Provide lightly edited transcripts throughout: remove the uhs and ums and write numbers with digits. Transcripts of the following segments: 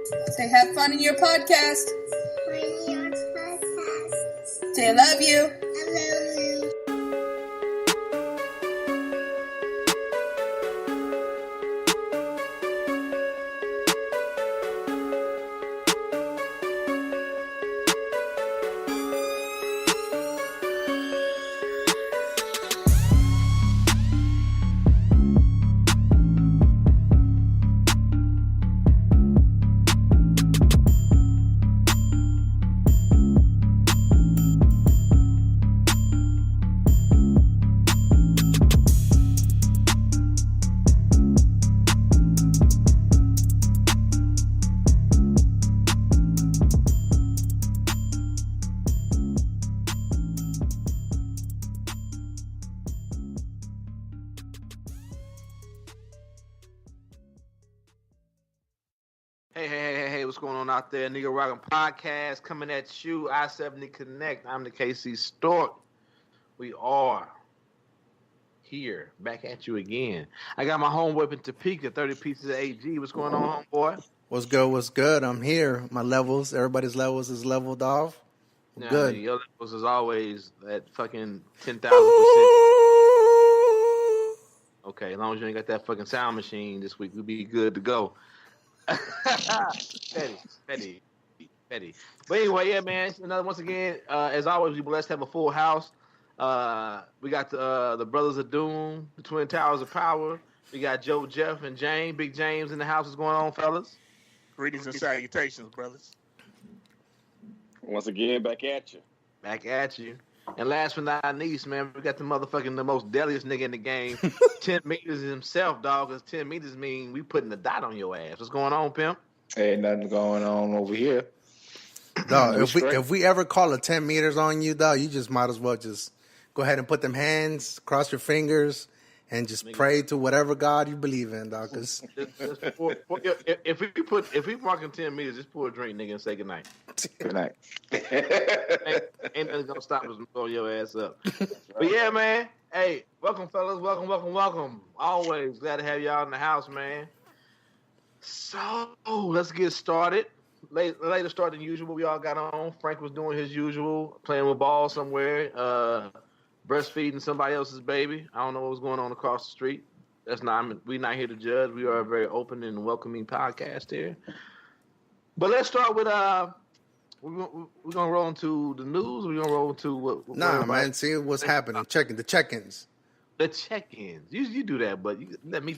Say have fun in your podcast. Say I love you. I love you. Hey, what's going on out there? Nigga Rockin' Podcast coming at you. I-70 Connect. I'm the KC Stork. We are here, back at you again. I got my homeboy in Topeka, 30 pieces of AG. What's going on, homeboy? What's good? I'm here. My levels, everybody's levels is leveled off. Now, Good. Your levels is always at fucking 10,000%. Okay, as long as you ain't got that fucking sound machine this week, we'll be good to go. Petty. But anyway, yeah, man. Once again, as always, we blessed to have a full house. We got the Brothers of Doom, the Twin Towers of Power. We got Joe, Jeff, and James. Big James in the house. What's going on, fellas? Greetings and salutations, brothers. Once again, back at you. Back at you. And last but not least, man, we got the most deadliest nigga in the game. 10 meters himself, dog. Because 10 meters mean we putting the dot on your ass. What's going on, pimp? Ain't nothing going on over here. Dog, if we ever call a 10 meters on you, dog, you just might as well just go ahead and put them hands, cross your fingers, and just pray to whatever God you believe in, dog. Cause if we walking 10 meters, just pour a drink, nigga, and say goodnight. Good night. Ain't nothing gonna stop us from blowing your ass up. But yeah, man. Hey, welcome, fellas. Welcome. Always glad to have y'all in the house, man. So let's get started. Later start than usual. We all got on. Frank was doing his usual, playing with balls somewhere, breastfeeding somebody else's baby. I don't know what was going on across the street. We're not here to judge. We are a very open and welcoming podcast here. But let's start with we're gonna roll into the news. We're gonna roll into what? Nah, man. See what's happening. The check-ins. The check-ins. You do that, but let me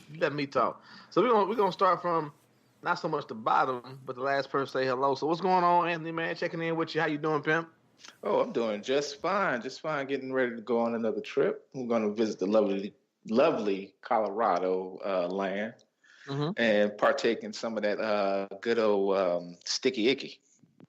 talk. So we're gonna start from not so much the bottom, but the last person say hello. So what's going on, Anthony? Man, checking in with you. How you doing, pimp? Oh, I'm doing just fine. Getting ready to go on another trip. I'm going to visit the lovely Colorado land and partake in some of that good old sticky icky.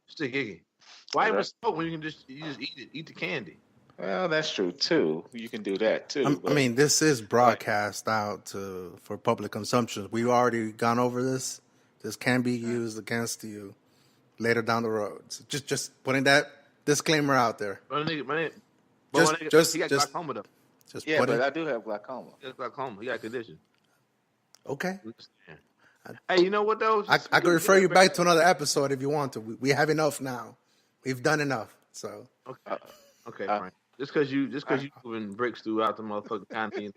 Sticky icky. Why even smoke when you can just eat the candy? Well, that's true too. You can do that too. I mean, this is broadcast out for public consumption. We've already gone over this. This can be used against you later down the road. So just putting that disclaimer out there. But he got glaucoma though. But I do have glaucoma. He got glaucoma. He got condition. Okay. Hey, you know what though? I could refer you back to another episode if you want to. We have enough now. We've done enough. So okay, Frank. Just because you moving bricks throughout the motherfucking continent,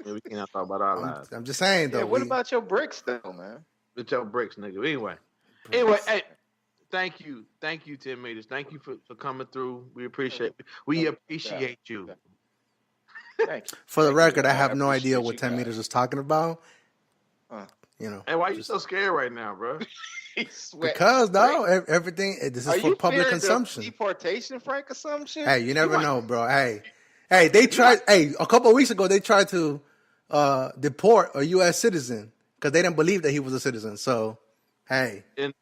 we can't talk about our lives. I'm just saying though. Yeah, what about your bricks though, man? With your bricks, nigga. Anyway, hey, thank you, 10 meters. Thank you for coming through. We appreciate you. Thank you. For the record, I have no idea what 10 meters is talking about. Hey, why are you so scared right now, bro? Because everything. This is for public consumption. Deportation, Frank, or some shit. Hey, you never know, bro. Hey, they tried. Hey, a couple of weeks ago, they tried to deport a U.S. citizen because they didn't believe that he was a citizen. So, hey. And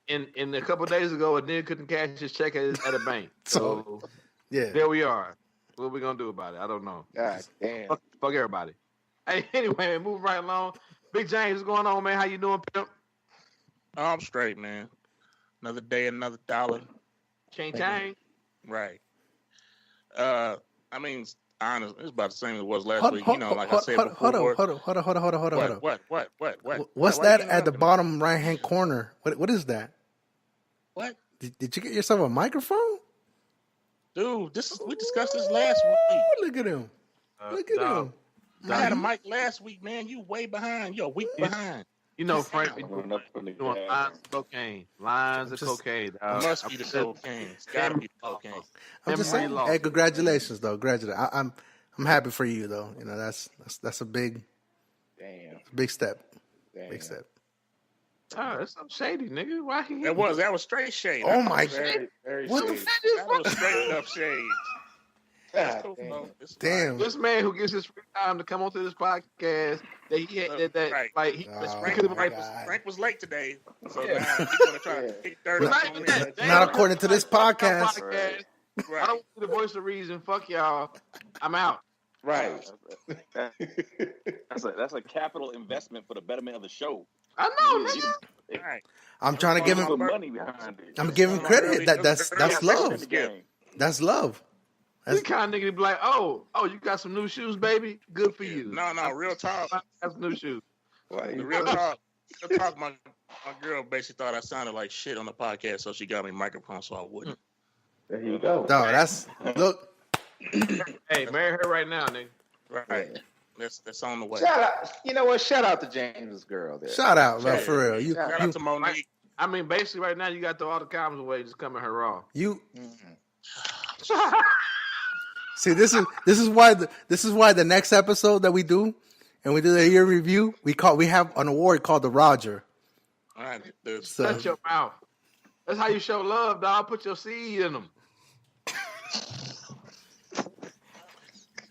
a couple of days ago, a nigga couldn't cash his check at a bank. So, yeah. There we are. What are we going to do about it? I don't know. God damn. Fuck everybody. Hey, anyway, moving right along. Big James, what's going on, man? How you doing, pimp? Oh, I'm straight, man. Another day, another dollar. Chang. Right. I mean, honestly, it's about the same as it was last week. Like I said before. Hold on. What? What's that at the bottom right-hand corner? What is that? What? Did you get yourself a microphone? Dude, we discussed this last week. Look at him. Look at him. I had a mic last week, man. You way behind. You're a week behind. You know, Frank, doing lines of cocaine. Lines of cocaine. Must be the cocaine. It's gotta be the cocaine. I'm just saying. Hey, congratulations, though. I'm happy for you, though. You know, that's a big, big step. Damn. Big step. Oh, that's some shady, nigga. Why he? That was straight shade. Oh my God. What the fuck is that was straight up shade. God, damn. This man who gives his free time to come onto this podcast, that he had right. Like he Frank was late today, so now he's gonna try to kick dirt. Not according to this podcast. Right. I don't want to be the voice of reason. Fuck y'all. I'm out. Right. That's a capital investment for the betterment of the show. I know, nigga. Right. I'm trying to give him money behind it. I'm giving credit. That's love. That's love. This kind of nigga be like, oh, you got some new shoes, baby. Good for you. No, real talk. That's new shoes. The real talk. Real talk. My girl basically thought I sounded like shit on the podcast, so she got me a microphone so I wouldn't. There you go. No, look. Hey, marry her right now, nigga. Right. That's on the way. Shout out. You know what? Shout out to James's girl there. Shout out, man, for real. Shout out to Monique. I mean, basically, right now you got to throw all the comments away, just come at her raw. See, this is why the next episode that we do, and we do the year review, we have an award called the Roger. All right, shut your mouth. That's how you show love, dog. Put your seed in them.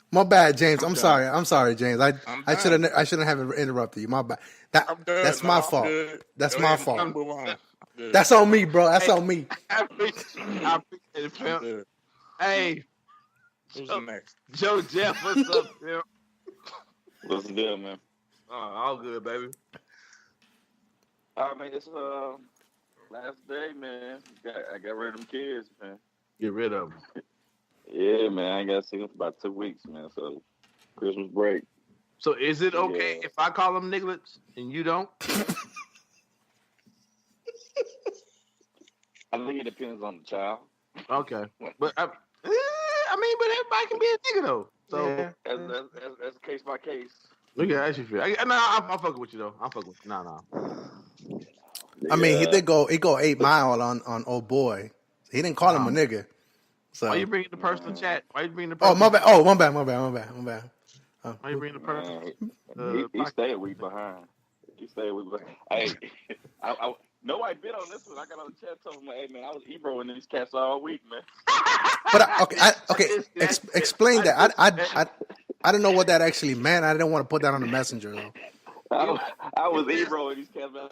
My bad, James. I'm sorry, James. I shouldn't have interrupted you. My bad. That's my fault. That's my fault. That's on me, bro. That's on me. I appreciate it, pimp. Hey, who's next? Joe Jeff, what's up, pimp? What's the deal, man? Oh, all good, baby. All right, man. It's last day, man. I got rid of them kids, man. Get rid of them. Yeah, man. I ain't got to see them for about 2 weeks, man. So Christmas break. So is it okay if I call them nigglets and you don't? I think it depends on the child. Okay, but I mean, but everybody can be a nigga though. So that's case by case. Look at how you feel. I'm fucking with you though. I'm fucking with you. No. I mean, he did go 8 Mile on old boy. He didn't call him a nigga. So why you bringing the personal chat? Why you bringing the? Oh my bad. Oh my bad. Why you bringing the personal? He stayed a week behind. Hey, nobody bit on this one. I got on the chat told him, hey man, I was Ebro-ing these cats all week, man. But explain that. I don't know what that actually meant. I didn't want to put that on the messenger though. I was Ebro-ing these cats, man.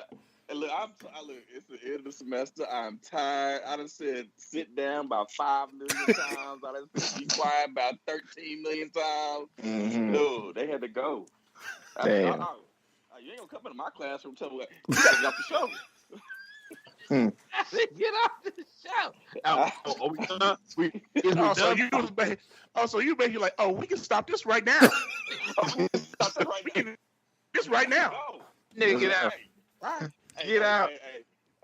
And look, it's the end of the semester. I'm tired. I done said sit down about 5 million times. I done said be quiet about 13 million times. Mm-hmm. No, they had to go. Damn. You ain't gonna come into my classroom and tell me you gotta get off the show. Get off the show. So you basically like, we can stop this right now. This right now. Nigga, get out. Right. Get out.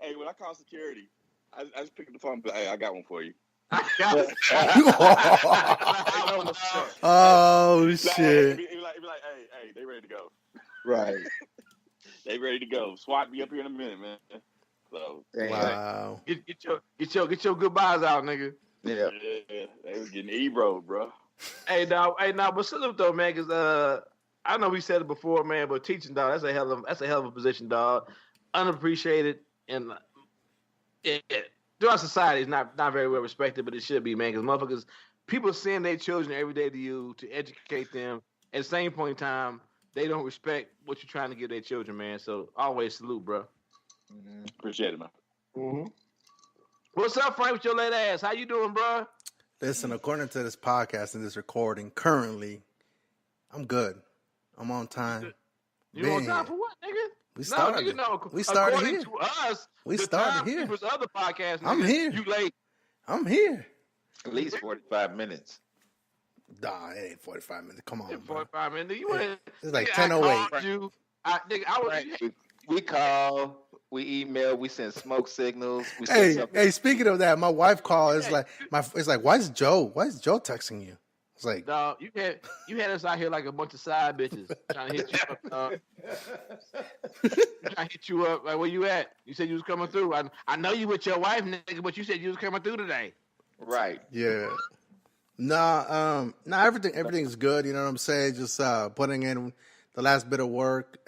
Hey, when I call security, I just pick up the phone and be like, hey, I got one for you. Oh shit! Be like, hey, they ready to go. Right. They ready to go. SWAT be up here in a minute, man. So wow. Get your goodbyes out, nigga. Yeah. They was getting Ebro, bro. Hey, but salute though, man, because I know we said it before, man, but teaching, dog, that's a hell of a position, dog. Unappreciated and throughout society, it's not very well respected, but it should be, man, because motherfuckers, people send their children every day to you to educate them. At the same point in time, they don't respect what you're trying to give their children, man. So always salute, bro. Mm-hmm. Appreciate it, man. Mm-hmm. What's up, Frank, with your late ass? How you doing, bro? Listen, according to this podcast and this recording, currently, I'm good. I'm on time. You on time for what, nigga? We started. We started according here. To us, we started here. Other podcasts, nigga, I'm here. You late? I'm here. At least 45 minutes. Nah, it ain't 45 minutes. Come on, 45 minutes. It's like 10:08. I was. We call. We email. We send smoke signals. We send Hey, speaking of that, my wife called. It's like, why is Joe texting you? It's like, dog, you had us out here like a bunch of side bitches trying to hit you up. Trying to hit you up. Like, where you at? You said you was coming through. I know you with your wife, nigga, but you said you was coming through today. Right. Yeah. Nah, everything's good. You know what I'm saying? Just putting in the last bit of work,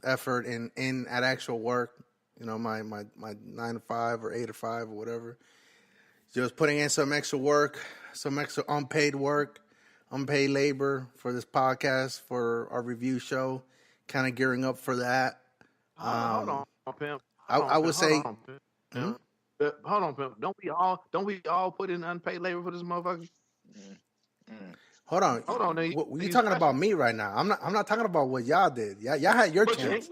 effort in at actual work. You know, my 9 to 5 or 8 to 5 or whatever. Just putting in some extra work, some extra unpaid work, unpaid labor for this podcast, for our review show. Kind of gearing up for that. Hold on, pimp. I would say. Hold on, pimp. Don't we all put in unpaid labor for this motherfucker? Hold on. You talking about me right now? I'm not talking about what y'all did. Y'all had your chance.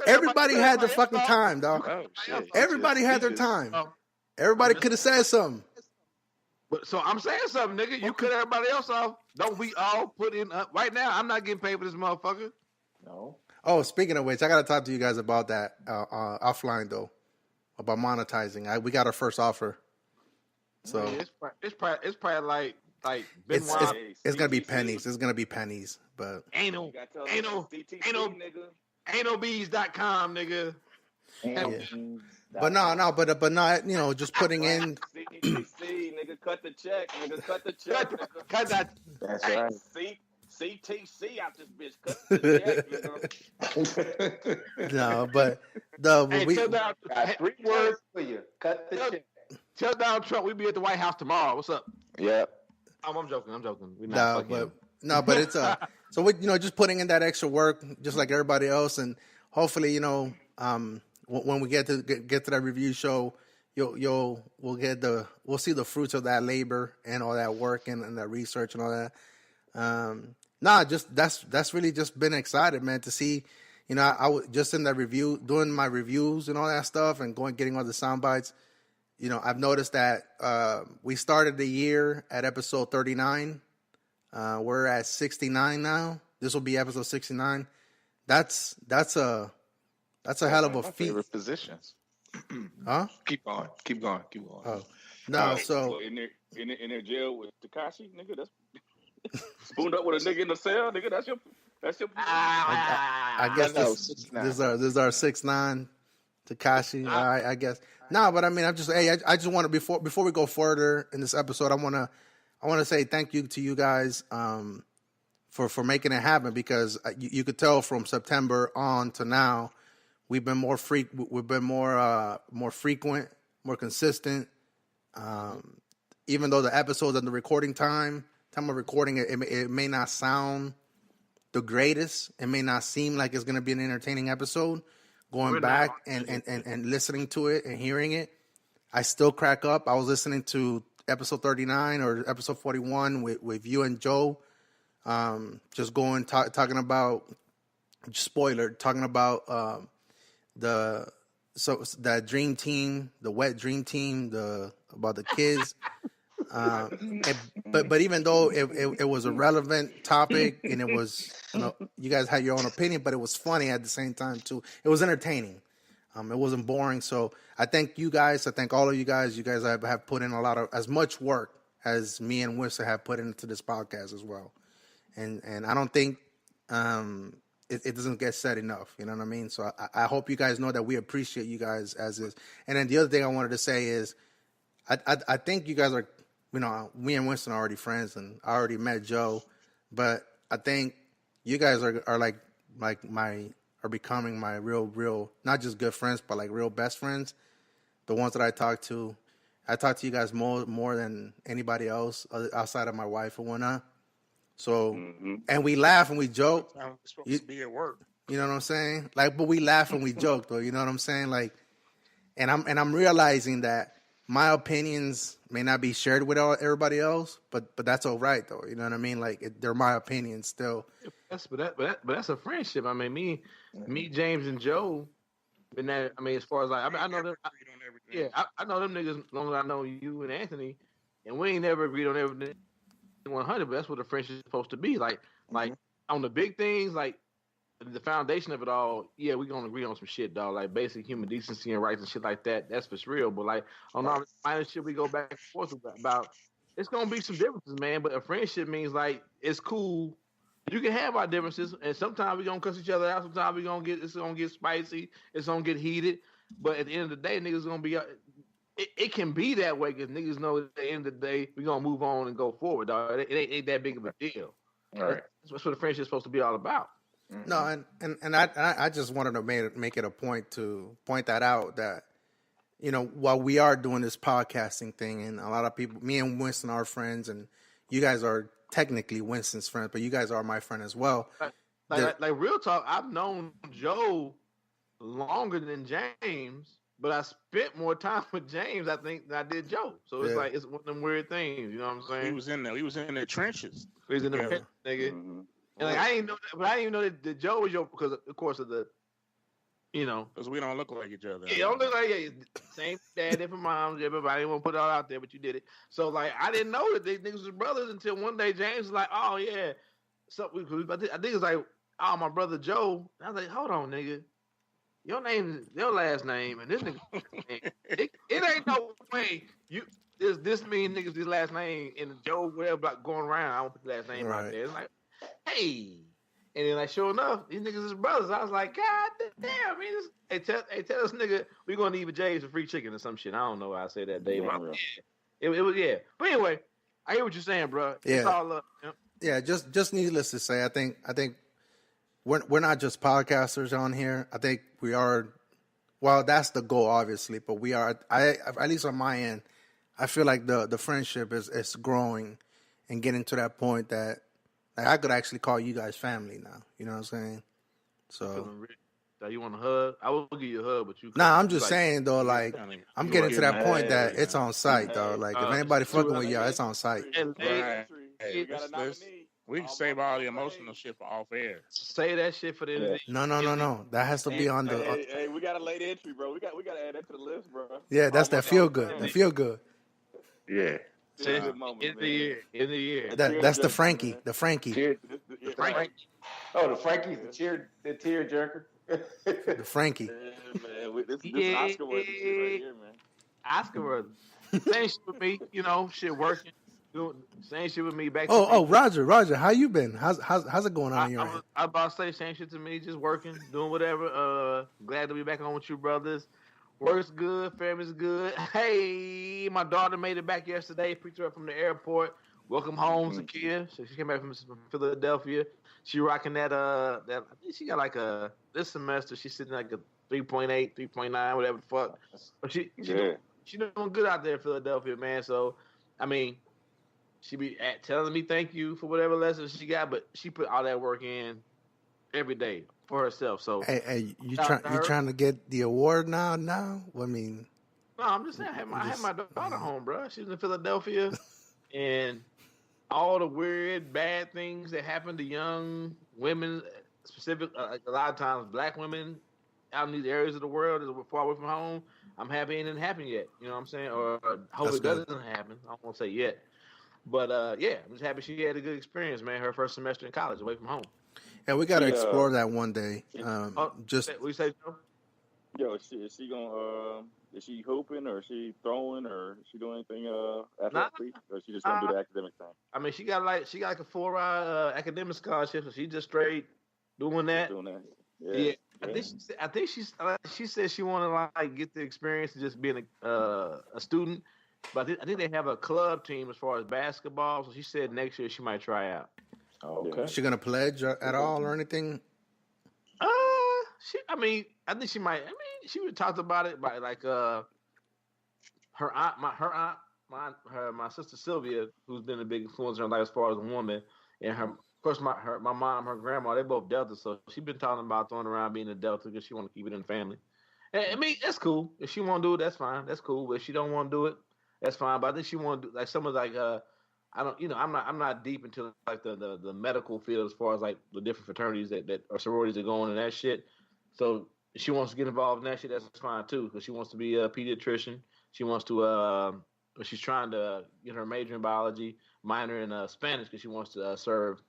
Everybody had their fucking time, dog. Oh, shit. Everybody had their time. Everybody could have said something. But so I'm saying something, nigga. You cut everybody else off. Don't we all put in right now? I'm not getting paid for this motherfucker. No. Oh, speaking of which, I gotta talk to you guys about that offline though, about monetizing. We got our first offer, so it's probably like it's gonna be pennies. It's gonna be pennies, but ain't no bees.com, nigga. Yeah. But no, you know, just putting in. CTC, nigga, cut the check, nigga, cut the check, nigga. Cut that. That's right. CTC out this bitch, cut the check, nigga. No, but we got 3 words for you. Cut the check. Tell Donald Trump we be at the White House tomorrow. What's up? Yeah. I'm joking. We're not but it's so we, you know, just putting in that extra work, just like everybody else, and hopefully, you know, when we get to that review show, we'll see the fruits of that labor and all that work and that research and all that. That's really just been excited, man, to see. You know, I was just in that review, doing my reviews and all that stuff, and getting all the sound bites. You know, I've noticed that we started the year at episode 39. We're at 69 now. This will be episode 69. That's a hell of a feat. Favorite positions. Huh? Keep going. Oh no, so in their jail with Tekashi, nigga, that's spooned up with a nigga in the cell, nigga. That's your. I guess this is our 6'9" Tekashi. I guess. No, but I mean, I just want to before we go further in this episode, I want to say thank you to you guys for making it happen, because you could tell from September on to now we've been more frequent, more consistent. Even though the episodes and the recording time of recording it may not sound the greatest, it may not seem like it's going to be an entertaining episode. Going back and listening to it and hearing it, I still crack up. I was listening to episode 39 or episode 41 with you and Joe, just talking about that dream team, the wet dream team, about the kids. But even though it was a relevant topic and it was, you know, you guys had your own opinion, but it was funny at the same time too. It was entertaining. It wasn't boring. So I thank you guys. I thank all of you guys. You guys have put in as much work as me and Wissa have put into this podcast as well. And I don't think it doesn't get said enough. You know what I mean? So I hope you guys know that we appreciate you guys as is. And then the other thing I wanted to say is I think you guys are, you know, me and Winston are already friends, and I already met Joe, but I think you guys are becoming my real, not just good friends, but like real best friends. The ones that I talk to you guys more than anybody else outside of my wife and whatnot. So, and we laugh and we joke. I'm supposed to be at work. You know what I'm saying? Like, but we laugh and we joke, though. You know what I'm saying? Like, and I'm realizing that my opinions may not be shared with everybody else, but that's all right, though. You know what I mean? Like, they're my opinions still. But that's a friendship. I mean, me, James, and Joe. Been that. I mean, as far as like, I know them. I know them niggas longer than I know you and Anthony, and we ain't never agreed on everything 100. But that's what a friendship is supposed to be. Like on the big things, like the foundation of it all, yeah, we're gonna agree on some shit, dog. Like basic human decency and rights and shit like that. That's for real. But like on all the minor shit we go back and forth about, it's gonna be some differences, man. But a friendship means like it's cool. You can have our differences, and sometimes we're gonna cuss each other out. Sometimes it's gonna get spicy. It's gonna get heated. But at the end of the day, niggas gonna be. It can be that way because niggas know at the end of the day we're gonna move on and go forward, dog. It ain't that big of a deal. All right. That's what a friendship's supposed to be all about. No, and I just wanted to make it a point to point that out that, you know, while we are doing this podcasting thing and a lot of people, me and Winston are friends and you guys are technically Winston's friends, but you guys are my friend as well. Like real talk, I've known Joe longer than James, but I spent more time with James, I think, than I did Joe. So it's like it's one of them weird things, you know what I'm saying? He was in there. He was in the trenches. He was in the trenches, nigga. Mm-hmm. And like I didn't know that, but I didn't even know that Joe was your because of course of the, you know, because we don't look like each other. Yeah, don't look like same dad, different moms. Everybody didn't want to put it all out there, but you did it. So like I didn't know that these niggas was brothers until one day James was like, "Oh yeah," so I think it's like, "Oh, my brother Joe." And I was like, "Hold on, nigga, your name, your last name, and this nigga, it ain't no way you this many niggas this last name and Joe whatever like going around. I won't put the last name out there. It's like, hey." And then, like, sure enough, these niggas is brothers. I was like, God damn, man. Hey, tell us, nigga, we going to eat with James for free chicken or some shit. I don't know why I say that, Dave. It was, yeah. But anyway, I hear what you're saying, bro. Yeah. It's all up. Yeah, just needless to say, I think we're not just podcasters on here. I think we are, well, that's the goal, obviously, but we are, at least on my end, I feel like the friendship is growing and getting to that point that I could actually call you guys family now. You know what I'm saying? So, you want a hug? I will give you a hug, but you. Nah, I'm just saying though. Like, I'm getting to that point that it's on site, though. Like, if anybody fucking with y'all, it's on site. We can save all the emotional shit for off air. Say that shit for the No. That has to be on the. Hey, we got a late entry, bro. We got to add that to the list, bro. Yeah, that's that feel good. That feel good. Yeah. In the year. That's the Frankie. The Frankie. The Frankie. Oh, the Frankie's the tear jerker. The Frankie. Man, this Oscar worthy shit right here, man. Oscar worthy. Same shit with me, you know, shit working. Same shit with me back. Oh, Roger, how you been? How's it going on here? I about to say same shit to me, just working, doing whatever. Glad to be back on with you brothers. Work's good, family's good. Hey, my daughter made it back yesterday. Picked her up from the airport. Welcome home, Zakia. So she came back from Philadelphia. She rocking that I think she got like this semester she's sitting like a 3.8, 3.9, whatever the fuck. But she doing good out there in Philadelphia, man. So I mean, she be telling me thank you for whatever lessons she got, but she put all that work in every day for herself. So hey, you trying to get the award now? I mean, no, I'm just saying I had my daughter home, bro. She's in Philadelphia, and all the weird bad things that happen to young women, specific like a lot of times black women out in these areas of the world that are far away from home. I'm happy it didn't happen yet. You know what I'm saying? Or hope it doesn't happen. I don't want to say yet. But yeah, I'm just happy she had a good experience, man. Her first semester in college away from home. Yeah, we got to explore that one day. Just we say, Joe? Yo, is she gonna? Is she hooping or is she throwing or is she doing anything athletically? Or is she just gonna do the academic thing? I mean, she got like a 4 academic scholarship, so she just straight doing that. Yeah. I think she said she wanted to like get the experience of just being a student. But I think they have a club team as far as basketball. So she said next year she might try out. Oh, okay. Is she gonna pledge at all or anything? I think she might. I mean, she would talk about it by like her aunt, my sister Sylvia, who's been a big influence in her life as far as a woman, and of course my mom, her grandma, they both Delta, so she's been talking about throwing around being a Delta because she want to keep it in the family. And, I mean, that's cool. If she want to do it, that's fine. That's cool. But if she don't want to do it, that's fine. But I think she want to do like some of like I don't, I'm not deep into like the medical field as far as like the different fraternities that or sororities that go on and that shit. So if she wants to get involved in that shit, that's fine too, because she wants to be a pediatrician. She wants to she's trying to get her major in biology, minor in Spanish, because she wants to serve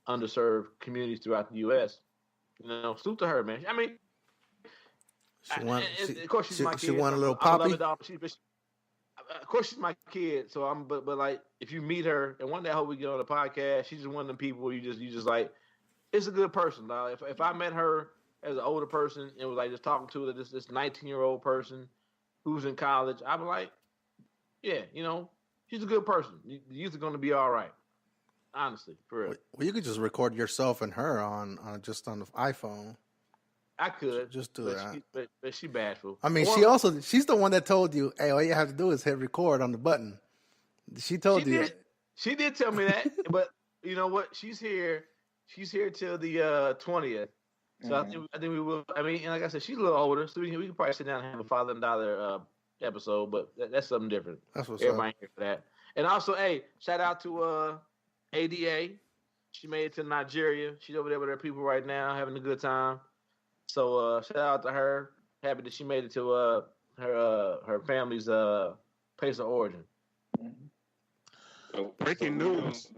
underserved communities throughout the U.S. Salute to her, man. I mean, of course she's my kid. She want a little I'm a poppy. dog. Of course she's my kid. So but like, if you meet her, and one day I hope we get on the podcast. She's just one of them people where you just like, it's a good person, dog. If I met her as an older person and was like just talking to her, this 19-year-old person who's in college, I'd be like, yeah, she's a good person. The youth are going to be all right. Honestly, for real. Well, you could just record yourself and her on just on the iPhone. I could just do that, but she bashful. I mean, she's the one that told you, "Hey, all you have to do is hit record on the button." She told you. She did tell me that, but you know what? She's here till the 20th. So Mm-hmm. I think we will. I mean, and like I said, she's a little older, so we can probably sit down and have a father and daughter episode. But that's something different. That's what's Everybody up. here for that. And also, hey, shout out to ADA. She made it to Nigeria. She's over there with her people right now, having a good time. So shout out to her. Happy that she made it to her family's place of origin. So breaking news.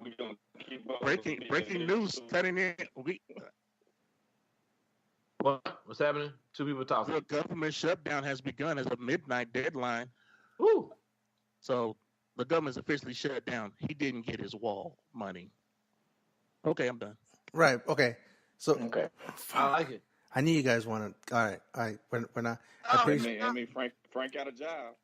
Breaking news. Cutting in. What's happening? Two people talking. The government shutdown has begun as a midnight deadline. Ooh. So the government's officially shut down. He didn't get his wall money. Okay, I'm done. Right. Okay. So I like it. I knew you guys wanted. All right. When I appreciate. I mean, Frank got a job.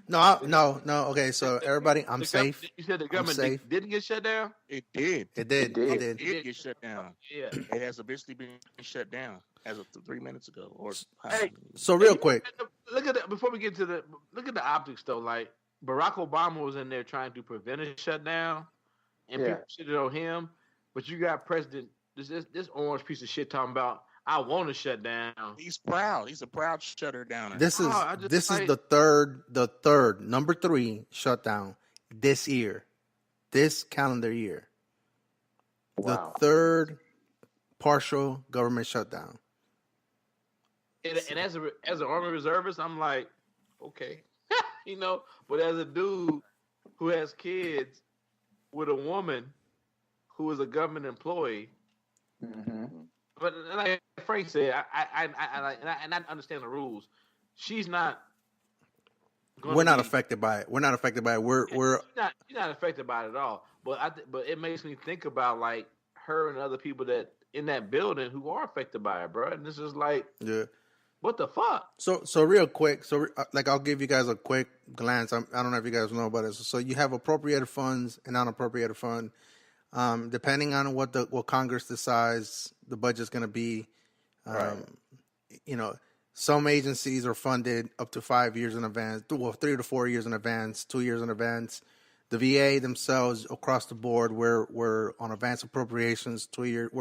No. Okay, so everybody, I'm safe. You said the government didn't get shut down? It did. It did. It did get shut down. Yeah. It has officially been shut down as of 3 minutes ago. So real quick, look at that. Before we get to look at the optics though. Like Barack Obama was in there trying to prevent a shutdown, and people shitted on him. But you got President this orange piece of shit talking about, I want to shut down. He's proud. He's a proud shutter downer. This is the third number 3 shutdown this year, this calendar year. Wow. The third partial government shutdown. And as an Army reservist, I'm like, okay, But as a dude who has kids with a woman who is a government employee. Mm-hmm. But like Frank said, I understand the rules. She's not. We're not affected by it. We're not affected by it. She's not affected by it at all. But it makes me think about like her and other people that in that building who are affected by it, bro. And this is like, what the fuck? So real quick, I'll give you guys a quick glance. I don't know if you guys know about it. So you have appropriated funds and unappropriated fund. Depending on what Congress decides the budget's going to be, some agencies are funded up to 5 years in advance, 3 to 4 years in advance, 2 years in advance. The VA themselves across the board, we're on advance appropriations 2 years.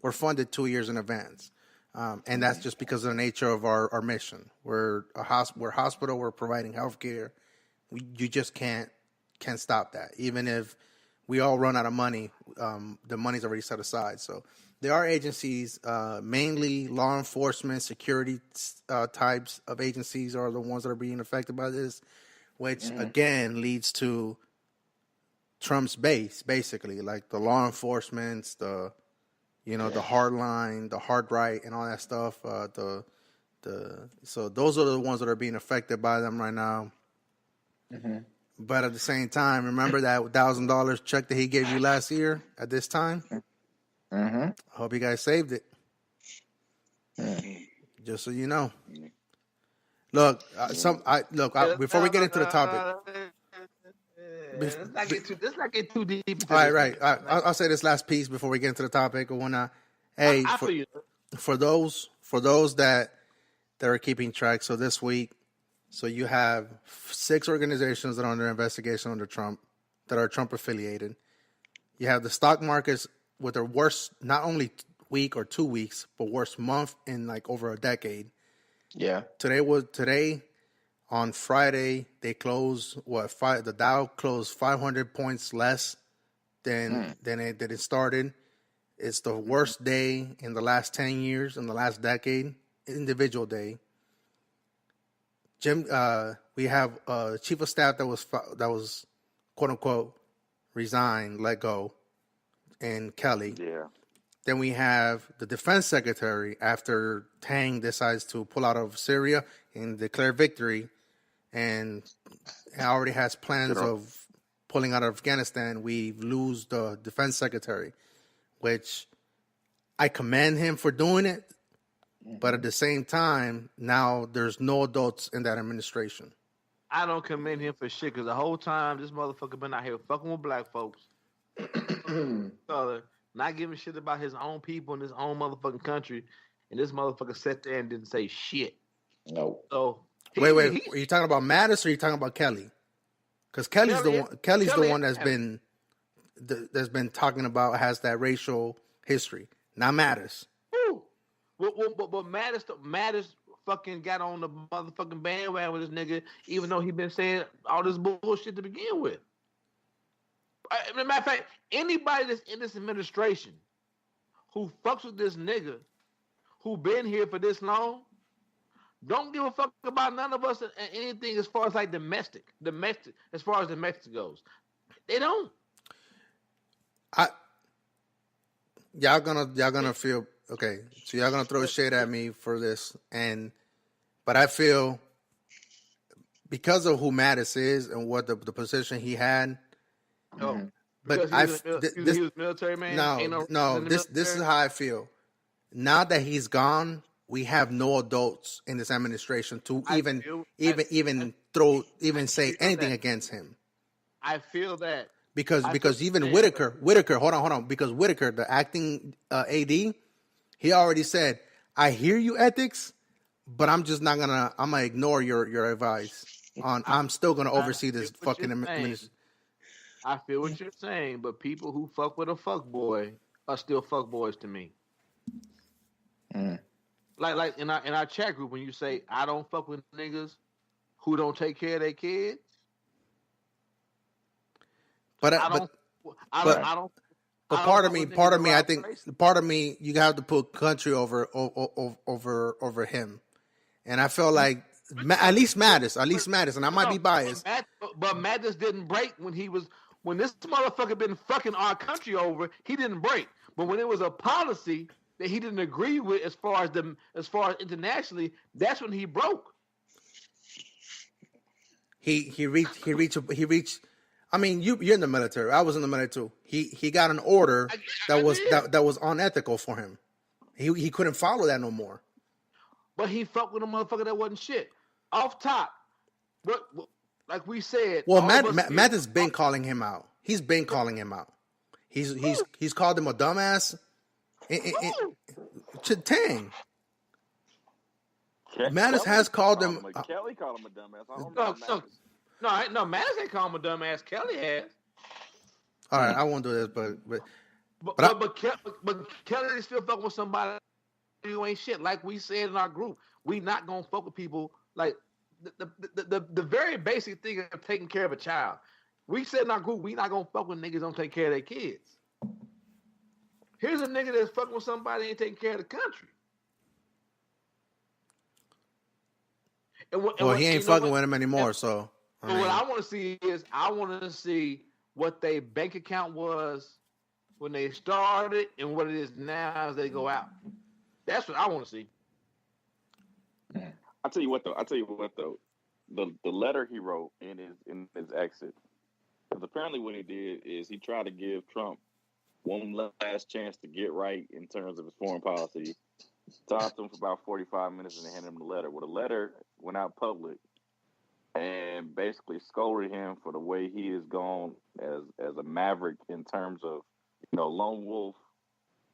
We're funded 2 years in advance, and that's just because of the nature of our mission. We're a hospital. We're providing healthcare. You just can't stop that, even if we all run out of money. The money's already set aside. So there are agencies, mainly law enforcement, security types of agencies are the ones that are being affected by this, which again leads to Trump's base, basically, like the law enforcement, the hard line, the hard right, and all that stuff. So those are the ones that are being affected by them right now. Mm-hmm. But at the same time, remember that $1,000 check that he gave you last year at this time? Mm-hmm. I hope you guys saved it. Just so you know. Look, before we get into the topic. Let's not get too deep. All right. I'll say this last piece before we get into the topic. Hey, for those that are keeping track, so this week, so you have 6 organizations that are under investigation under Trump that are Trump affiliated. You have the stock markets with their worst, not only week or 2 weeks, but worst month in like over a decade. Yeah. Today on Friday, they closed the Dow closed 500 points less than it started. It's the worst day in the last 10 years, in the last decade, individual day. We have a chief of staff that was quote unquote resigned, let go, and Kelly. Yeah. Then we have the defense secretary after Tang decides to pull out of Syria and declare victory, and already has plans of pulling out of Afghanistan. We lose the defense secretary, which I commend him for doing it. But at the same time, now there's no adults in that administration. I don't commend him for shit, because the whole time this motherfucker been out here fucking with black folks, not giving shit about his own people in his own motherfucking country, and this motherfucker sat there and didn't say shit. No. So wait, are you talking about Mattis or are you talking about Kelly? Because Kelly's the one that's been talking about, has that racial history. Not Mattis. But Mattis fucking got on the motherfucking bandwagon with this nigga, even though he been saying all this bullshit to begin with. As a matter of fact, anybody that's in this administration who fucks with this nigga, who been here for this long, don't give a fuck about none of us and anything as far as like domestic, as far as domestic goes. They don't. Y'all gonna feel okay. So y'all gonna throw shade at me for this, but I feel because of who Mattis is and what the position he had. But he was military man. This is how I feel. Now that he's gone, we have no adults in this administration to say anything against him. I feel that because even Whitaker, hold on, because Whitaker, the acting AD, he already said, "I hear you, ethics, but I'm gonna ignore your advice. I'm still gonna oversee this fucking administration." I feel what you're saying, but people who fuck with a fuck boy are still fuck boys to me. Like in our chat group, when you say I don't fuck with niggas who don't take care of their kids, But part of me, I think part of me, you have to put country over him, and I feel like at least Mattis, and I might be biased. But Mattis didn't break when this motherfucker been fucking our country over. He didn't break, but when it was a policy that he didn't agree with as far as internationally, that's when he broke. He reached. I mean, you're in the military. I was in the military too. He got an order that was unethical for him. He couldn't follow that no more. But he fucked with a motherfucker that wasn't shit. Off top, what like we said. Well, Matt has been calling him out. He's been calling him out. He's called him a dumbass. Tang. Mattis has called him. Kelly called him a dumbass. No, Mattis ain't called him a dumbass. Kelly has. All right, I won't do this, but Kelly still fucking with somebody who ain't shit. Like we said in our group, we not gonna fuck with people like the very basic thing of taking care of a child. We said in our group, we not gonna fuck with niggas don't take care of their kids. Here's a nigga that's fucking with somebody that ain't taking care of the country. He ain't fucking with him anymore. So what I want to see is what their bank account was when they started and what it is now as they go out. That's what I want to see. I'll tell you what though. The letter he wrote in his exit, because apparently what he did is he tried to give Trump one last chance to get right in terms of his foreign policy. Talked to him for about 45 minutes and then handed him the letter. Well, the letter went out public and basically scolded him for the way he has gone as a maverick in terms of, lone wolf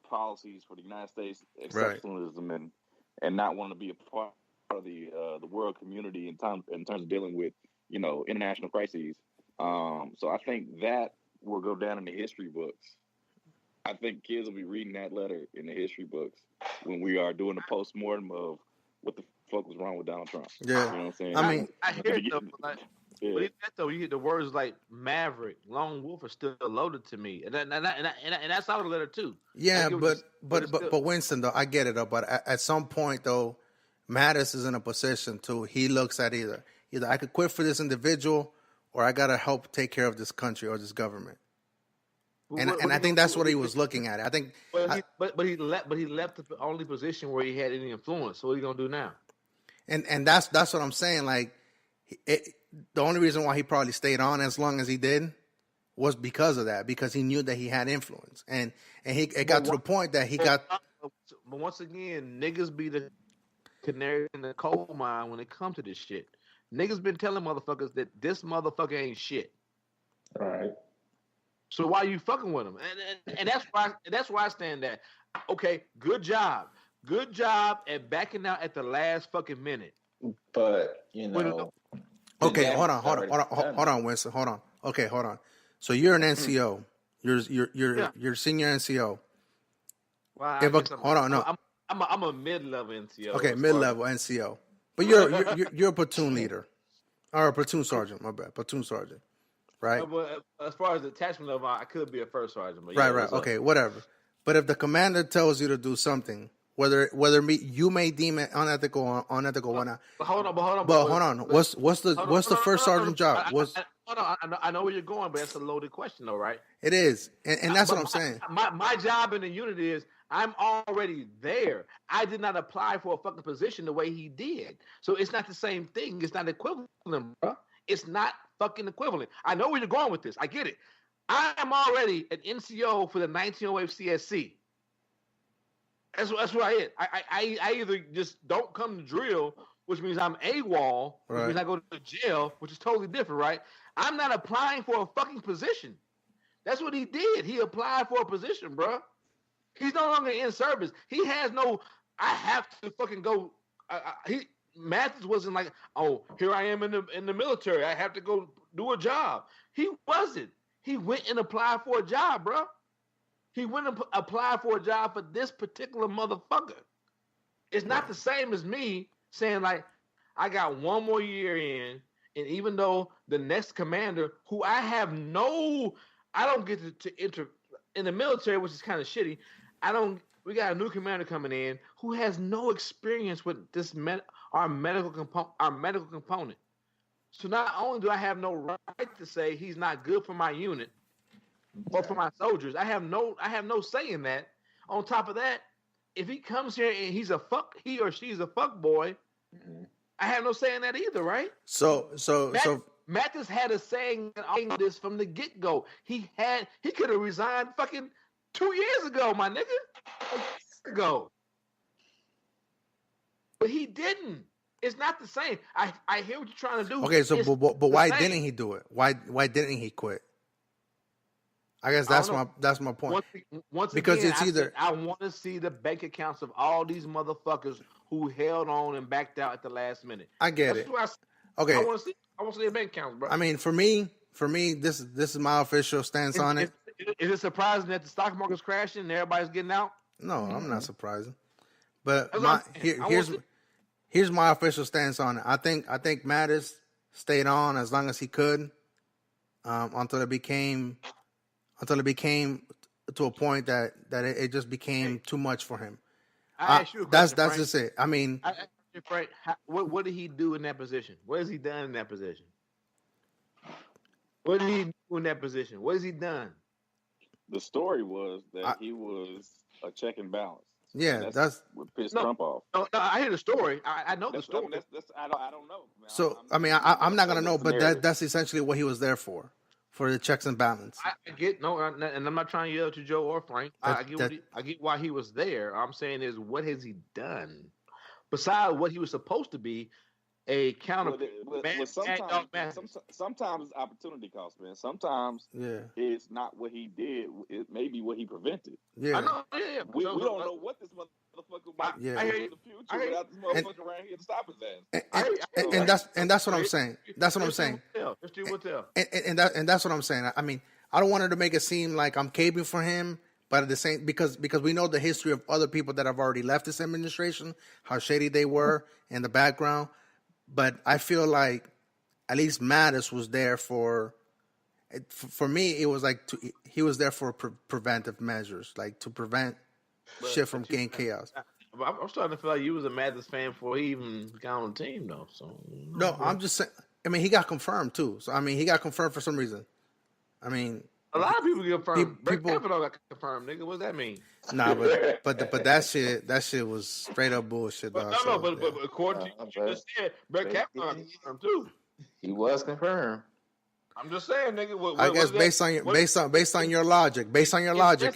policies for the United States, exceptionalism, and not wanting to be a part of the world community in terms of dealing with, international crises. So I think that will go down in the history books. I think kids will be reading that letter in the history books when we are doing a postmortem of what the fuck was wrong with Donald Trump. Yeah. You know what I'm saying? I mean, I hear it though. You get the words like maverick, lone wolf are still loaded to me, and that's out of the letter too. Yeah, but Winston though, I get it though. But at some point though, Mattis is in a position to he looks at either I could quit for this individual or I gotta help take care of this country or this government. And I think that's what he was looking at. I think, but he left the only position where he had any influence. So what are you gonna do now? And that's what I'm saying. Like, the only reason why he probably stayed on as long as he did was because of that, because he knew that he had influence, and it got to the point that he got. But once again, niggas be the canary in the coal mine when it comes to this shit. Niggas been telling motherfuckers that this motherfucker ain't shit. All right. So why you fucking with him? And that's why I stand there. Okay, good job at backing out at the last fucking minute. But okay, hold on, Winston, hold on. Okay, hold on. So you're an NCO. You're senior NCO. Well, hold on, no. I'm a mid-level NCO. Okay, mid-level NCO. But you're a platoon leader, or a platoon sergeant. My bad, platoon sergeant. Right. But as far as the attachment level, I could be a first sergeant. But right. Okay, whatever. But if the commander tells you to do something, whether you may deem it unethical or not. But hold on. But hold on. What's the first sergeant job? I know where you're going, but that's a loaded question, though, right? It is, and that's what I'm saying. My job in the unit is I'm already there. I did not apply for a fucking position the way he did, so it's not the same thing. It's not equivalent, bro. It's not fucking equivalent. I know where you're going with this. I get it. I am already an NCO for the 1908 CSC. That's what I is. I either just don't come to drill, which means I'm AWOL, which means I go to jail, which is totally different, right? I'm not applying for a fucking position. That's what he did. He applied for a position, bro. He's no longer in service. He has no, I have to fucking go. Mattis wasn't like, oh, here I am in the military. I have to go do a job. He wasn't. He went and applied for a job, bro. He went and applied for a job for this particular motherfucker. It's not the same as me saying, like, I got one more year in, and even though the next commander, who I don't get to enter in the military, which is kind of shitty. We got a new commander coming in who has no experience with this our medical component. So not only do I have no right to say he's not good for my unit or for my soldiers, I have no say in that. On top of that, if he comes here and he or she's a fuck boy, I have no say in that either, right? So Mattis had a saying in all this from the get-go. He could have resigned fucking 2 years ago, my nigga. A year ago. But he didn't. It's not the same. I hear what you're trying to do. Okay, so but why didn't he do it? Why didn't he quit? I guess that's my point. Once because again, it's either I want to see the bank accounts of all these motherfuckers who held on and backed out at the last minute. I get it. Okay. I want to see their bank accounts, bro. I mean, for me, this is my official stance on it. Is it surprising that the stock market's crashing and everybody's getting out? No, I'm not surprising. But here's my official stance on it. I think Mattis stayed on as long as he could, until it became to a point that it just became too much for him. That's just it. I mean, Frank, what did he do in that position? What has he done in that position? What did he do in that position? What has he done? The story was that he was a check and balance. Yeah, that's what pissed Trump off. No, I hear the story. I know the story. I don't know. Man. So I'm not gonna know, but that's essentially what he was there for the checks and balance. I get and I'm not trying to yell at you, Joe or Frank. I get why he was there. I'm saying is, what has he done besides what he was supposed to be? A counter. Sometimes it's opportunity cost, man. Sometimes it's not what he did. It may be what he prevented. Yeah, I know. Yeah. We don't know what this motherfucker might do in the future without this motherfucker around here to stop his ass. And that's what I'm saying. That's what I'm saying. History will tell. And that's what I'm saying. I mean, I don't want it to make it seem like I'm caping for him, but at the same because we know the history of other people that have already left this administration, how shady they were in the background. But I feel like at least Mattis was there for me. It was like he was there for preventive measures, like to prevent shit from getting chaos. I'm starting to feel like you was a Mattis fan before he even got on the team, though. So no, I'm just saying. I mean, he got confirmed too. So I mean, he got confirmed for some reason. I mean, A lot of people get confirmed. People Brett Kavanaugh got confirmed, nigga. What does that mean? Nah, but that shit was straight up bullshit. But though, but according to what you just said, Brett Kavanaugh got confirmed too. He was confirmed. I'm just saying, nigga. I guess based on your logic,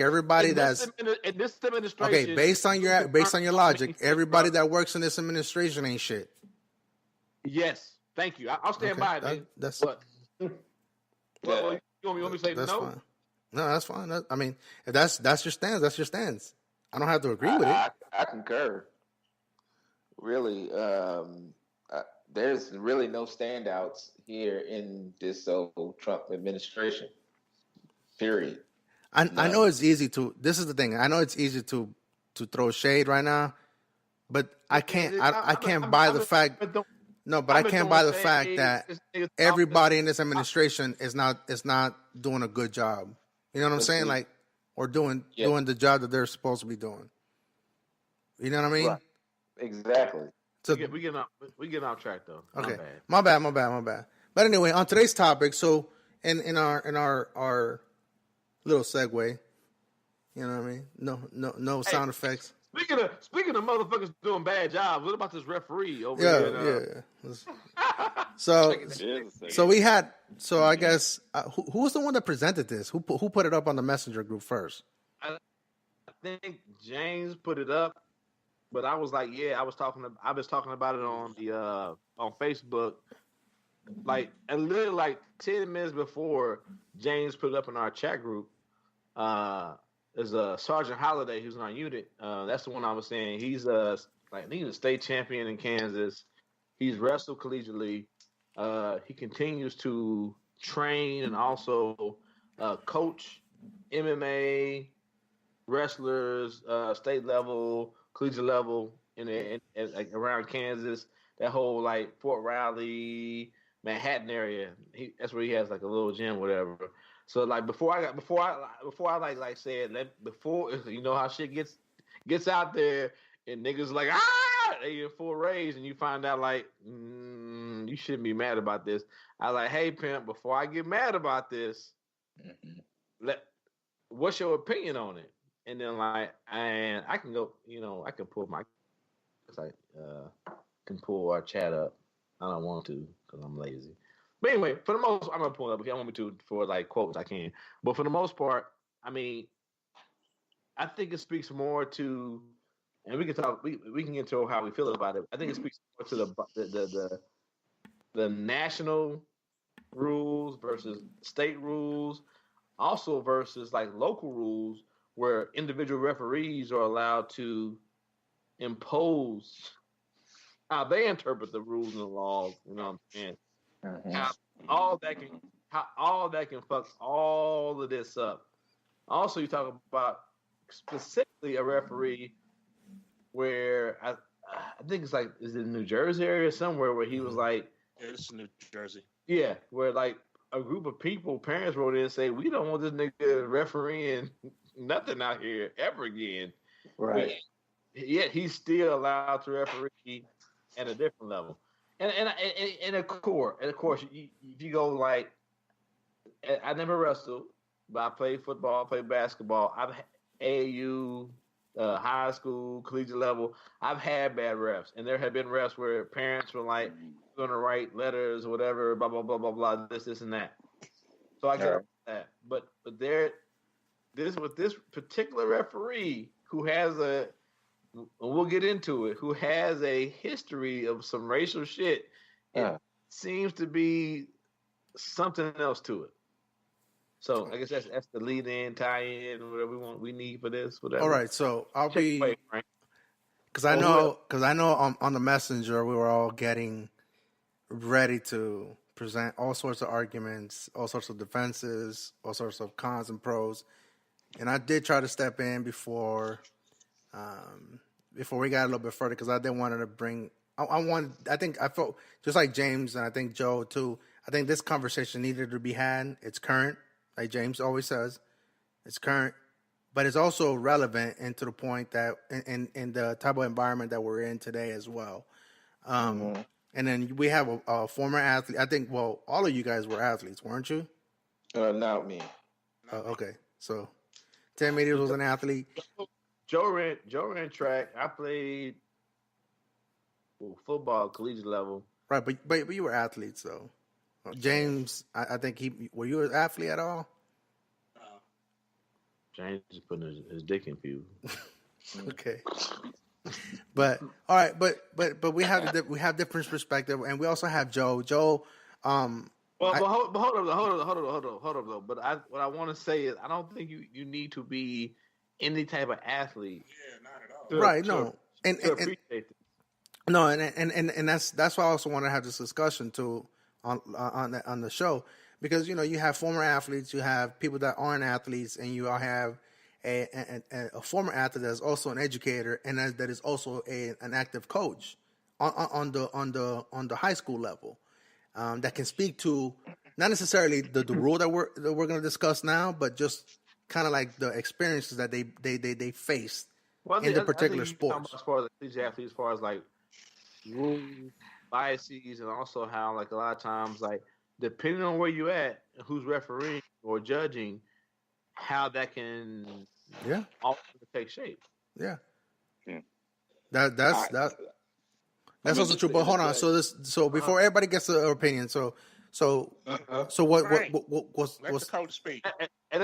everybody that's in this administration. Okay, based on your logic, everybody that works in this administration ain't shit. Yes, thank you. I'll stand by it. That's what. Well, you want me to say no? Fine. No, that's fine. I mean, if that's your stance, that's your stance. I don't have to agree with it. I concur. Really, there's really no standouts here in this old Trump administration. Period. I know it's easy to. This is the thing. I know it's easy to throw shade right now, but I can't. I can't buy the fact. No, but I can't buy the fact that everybody in this administration is not doing a good job. You know what I'm saying? Like, or doing the job that they're supposed to be doing. You know what I mean? Right. Exactly. So we get off track though. Okay, my bad. But anyway, on today's topic, so in our little segue, you know what I mean? No sound effects. Speaking of motherfuckers doing bad jobs, what about this referee over here? Yeah. So we had. So I guess who was the one that presented this? Who put it up on the messenger group first? I think James put it up, but I was like, I was talking about it on the on Facebook, like and literally like 10 minutes before James put it up in our chat group. There's a Sergeant Holiday who's in our unit. That's the one I was saying. He's I think he's a state champion in Kansas. He's wrestled collegiately. He continues to train and also coach MMA wrestlers, state level, collegiate level, in like around Kansas. That whole like Fort Riley, Manhattan area. That's where he has like a little gym, whatever. So like before I like said before you know how shit gets out there and niggas like they in full rage and you find out like you shouldn't be mad about this. I was like, hey pimp, before I get mad about this, what's your opinion on it? And then like and I can go, I can pull my can pull our chat up. I don't want to because I'm lazy. But anyway, for the most, I'm gonna pull it up if you want me to for like quotes. I can, but for the most part, I mean, I think it speaks more to, and we can talk. We can get into how we feel about it. I think it speaks more to the national rules versus state rules, also versus like local rules where individual referees are allowed to impose how they interpret the rules and the laws. You know what I'm saying? How all that can fuck all of this up. Also, you talk about specifically a referee where I think it's like, is it New Jersey area somewhere where he was like, it's New Jersey. Yeah, where like a group of people, parents wrote in and say, we don't want this nigga refereeing nothing out here ever again. Right. Yet he's still allowed to referee at a different level. And of course, if you go like, I never wrestled, but I played football, played basketball. I've AAU, high school, collegiate level. I've had bad refs, and there have been refs where parents were like, "Going to write letters or whatever, blah blah blah blah blah, this and that." So I get that, but this particular referee who has we'll get into it, who has a history of some racial shit, it seems to be something else to it. So I guess that's the lead in, tie in, whatever we need for this, whatever. All right, so I'll be, because I know on the messenger we were all getting ready to present all sorts of arguments, all sorts of defenses, all sorts of cons and pros, and I did try to step in before we got a little bit further, because I didn't want to bring. I think I felt just like James, and I think Joe too. I think this conversation needed to be had. It's current, like James always says. It's current, but it's also relevant, and to the point that in the type of environment that we're in today as well. And then we have a former athlete. I think, well, all of you guys were athletes, weren't you? Not me. Okay, so Tim Mattis was an athlete. Joe ran track. I played football, collegiate level. Right, but you were athletes, though. James, I think were you an athlete at all? James is putting his dick in people. Okay. But all right, but we have different perspective, and we also have Joe. Joe, hold up though. But what I want to say is, I don't think you need to be any type of athlete. Yeah, not at all. Right? No, and appreciate it. No, and that's why I also want to have this discussion too on the show, because you have former athletes, you have people that aren't athletes, and you all have a former athlete that is also an educator and that is also an active coach on the high school level, that can speak to not necessarily the rule that we're going to discuss now, but just kind of like the experiences that they faced in the particular sports. As far as these athletes, as far as like rules, biases, and also how like a lot of times, like depending on where you at, who's refereeing or judging, how that can also take shape. Yeah. That's also true. But hold on. So before everybody gets their opinion, so what Let what's the coach speak. I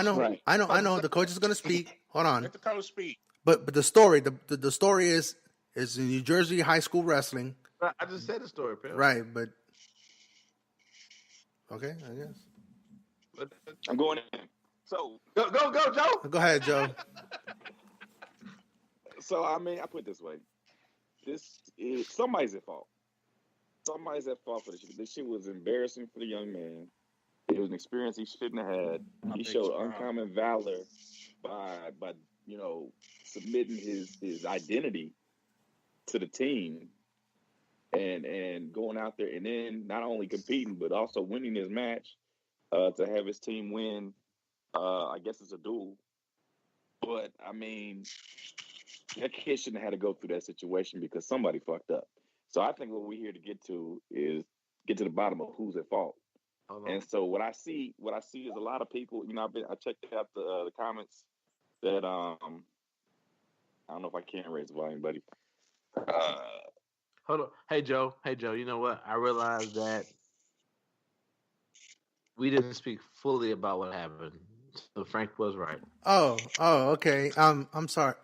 know the coach is going to speak. Hold on. Let the coach speak. But the story is in New Jersey high school wrestling. I just said the story, Pam. Right, but okay, I guess. I'm going in. So go, Joe. Go ahead, Joe. So I mean, I put it this way: this is somebody's at fault. Somebody's at fault for this shit. This shit was embarrassing for the young man. It was an experience he shouldn't have had. He showed uncommon valor by submitting his identity to the team and going out there and then not only competing but also winning his match to have his team win. I guess it's a duel, but I mean, that kid shouldn't have had to go through that situation because somebody fucked up. So I think what we're here to get to is get to the bottom of who's at fault. And so what I see is a lot of people. I checked out the comments that I don't know if I can raise the volume, buddy. Hold on. Hey Joe. You know what? I realized that we didn't speak fully about what happened. So Frank was right. Oh, okay. I'm sorry.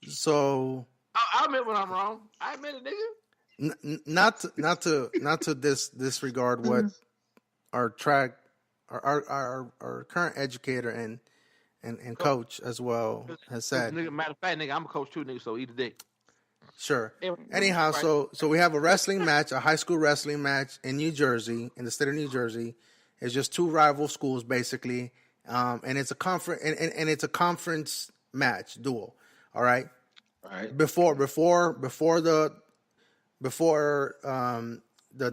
So I admit when I'm wrong. I admit it, nigga. Not to disregard what our current educator and coach as well has said. Nigga, matter of fact, nigga, I'm a coach too, nigga. So eat a dick. Sure. Anyhow, so we have a wrestling match, a high school wrestling match in New Jersey, in the state of New Jersey. It's just two rival schools basically, and it's a conference and it's a conference match duel. All right. Before the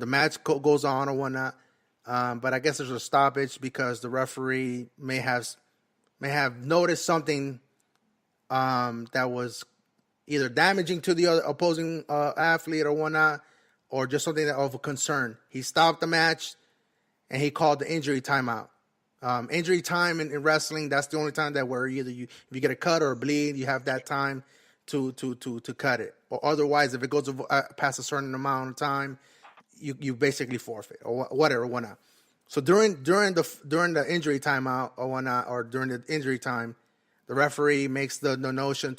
match goes on or whatnot, but I guess there's a stoppage because the referee may have noticed something that was either damaging to the other opposing athlete or whatnot, or just something of a concern. He stopped the match and he called the injury timeout. Injury time in wrestling, that's the only time that where either if you get a cut or a bleed, you have that time to cut it, or otherwise, if it goes past a certain amount of time, you basically forfeit or whatnot. So during the injury timeout or whatnot, or during the injury time, the referee makes the notion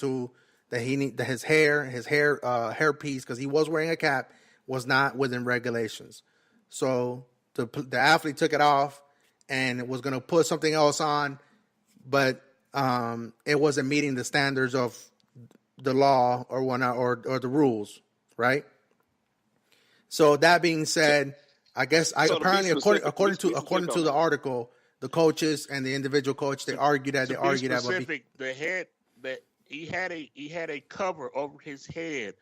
that his hair piece, because he was wearing a cap, was not within regulations. So the athlete took it off and was going to put something else on, but it wasn't meeting the standards of the law or whatnot, or the rules, right? So that being said, I guess apparently according to the article, the coaches and the individual coach they argued that. But he had a cover over his head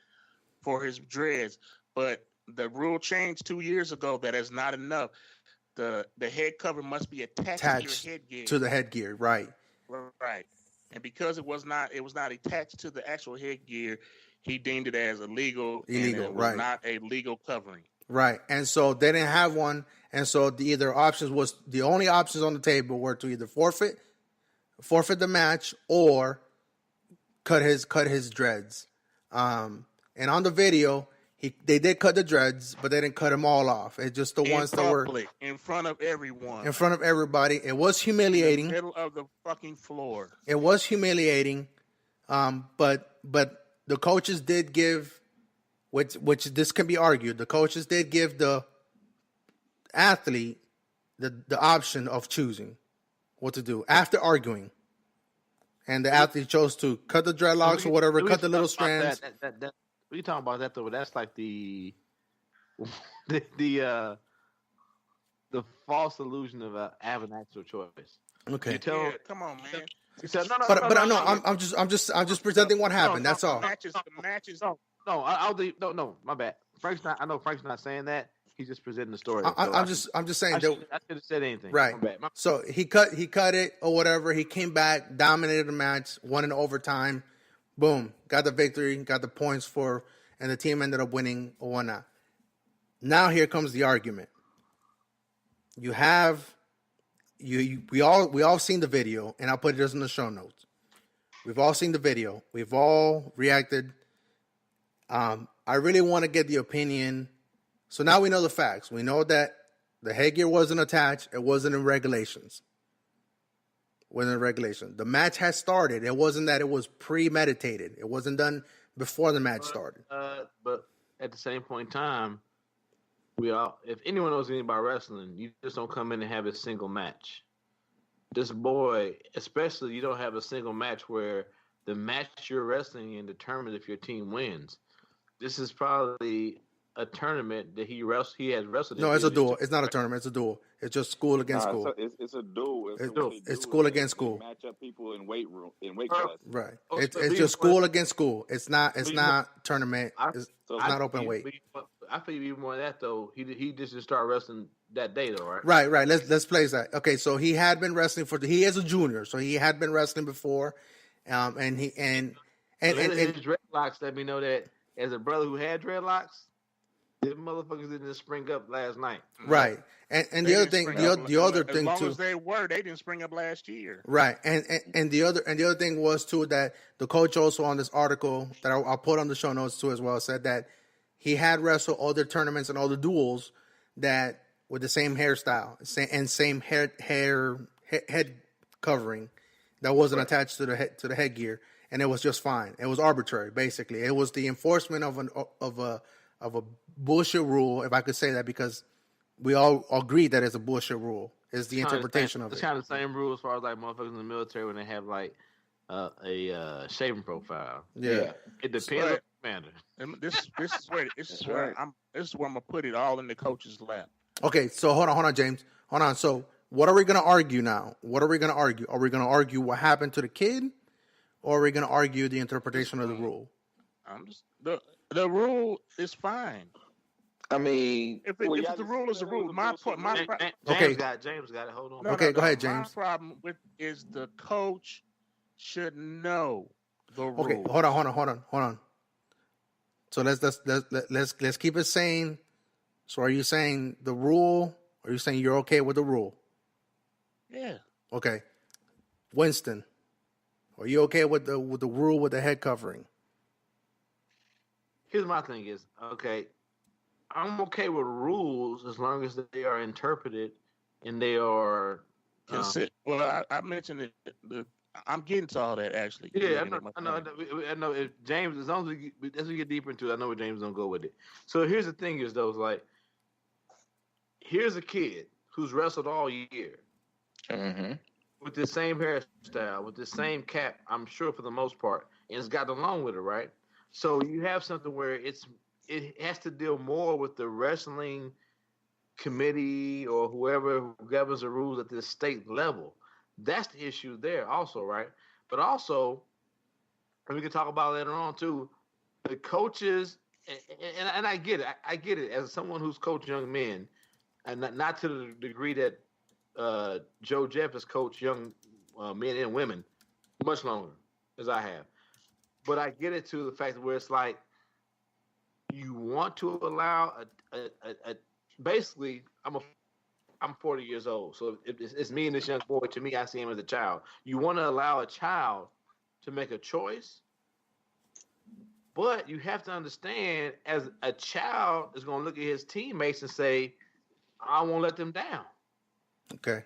for his dreads, but the rule changed 2 years ago that is not enough. The head cover must be attached to your headgear. To the headgear, right? Right. And because it was not attached to the actual headgear, he deemed it as illegal, and it was right? Not a legal covering. Right. And so they didn't have one, And so the only options on the table were to either forfeit the match or cut his dreads. And on the video, they did cut the dreads, but they didn't cut them all off. It's just the ones that were in front of everyone, in front of everybody. It was humiliating. In the middle of the fucking floor. It was humiliating. But the coaches did give, which this can be argued. The coaches did give the athlete the option of choosing what to do after arguing. And the athlete chose to cut the dreadlocks or whatever, cut the little strands. We talking about that though. That's like the false illusion of having actual choice. Okay. Come on, man. I'm just presenting what happened. That's all. The matches. No. My bad. I know Frank's not saying that. He's just presenting the story. I'm just saying. I should have said anything. Right. So he cut it or whatever. He came back, dominated the match, won in overtime. Boom, got the victory, got the points and the team ended up winning or whatnot. Now here comes the argument. We all seen the video, and I'll put it in the show notes. We've all seen the video. We've all reacted. I really want to get the opinion. So now we know the facts. We know that the headgear wasn't attached. It wasn't in regulations. The match has started. It wasn't that it was premeditated. It wasn't done before the match started. But at the same point in time, if anyone knows anything about wrestling, you just don't come in and have a single match. This boy, especially, you don't have a single match where the match you're wrestling in determines if your team wins. This is probably a tournament that he has wrestled. No, it's a duel. It's not a tournament. It's a duel. It's just school against school. So it's a duel. It's school against school. Match up people in weight class. Right. It's just school against school. It's not tournament. It's not open weight. I feel even more than that though. He just didn't start wrestling that day though, right? Right. Let's place that. Okay, so he had been wrestling he is a junior, so he had been wrestling before, and his dreadlocks let me know that as a brother who had dreadlocks. The motherfuckers didn't just spring up last night. Right. And the other thing, the other thing too. As long as they didn't spring up last year. Right. And the other thing was too that the coach also on this article that I'll put on the show notes too as well said that he had wrestled other tournaments and other duels that with the same hairstyle and same head covering that wasn't attached to the headgear, and it was just fine. It was arbitrary, basically. It was the enforcement of a bullshit rule, if I could say that, because we all agree that it's a bullshit rule. It's the interpretation of it. It's kind of the same rule as far as like motherfuckers in the military when they have like a shaving profile. Yeah. It depends on the commander. This is where I'm gonna put it all in the coach's lap. Okay, so hold on, James. Hold on. So what are we gonna argue now? What are we gonna argue? Are we gonna argue what happened to the kid, or are we gonna argue the interpretation of the rule? The rule is fine. I mean, if the rule is the rule, James got it. Hold on. Okay, go ahead, James. My problem is the coach should know the rule. Okay, hold on. So let's keep it sane. So are you saying the rule? Or are you saying you're okay with the rule? Yeah. Okay. Winston, are you okay with the rule with the head covering? Here's my thing is, okay, I'm okay with rules as long as they are interpreted and they are. Well, I mentioned it. I'm getting to all that actually. Yeah, I know. If James, as long as we get deeper into it, I know where James don't go with it. So here's the thing: is though, like, here's a kid who's wrestled all year with the same hairstyle, with the same cap. I'm sure for the most part, and it's got along with it, right? So you have something where it has to deal more with the wrestling committee or whoever governs the rules at the state level. That's the issue there also, right? But also, and we can talk about it later on too, the coaches, and I get it. I get it as someone who's coached young men, and not to the degree that Joe Jeff has coached young men and women much longer as I have. But I get it to the fact where it's like you want to allow a basically, I'm a years old. So if it's me and this young boy, to me, I see him as a child. You want to allow a child to make a choice, but you have to understand, as a child is going to look at his teammates and say, I won't let them down. Okay.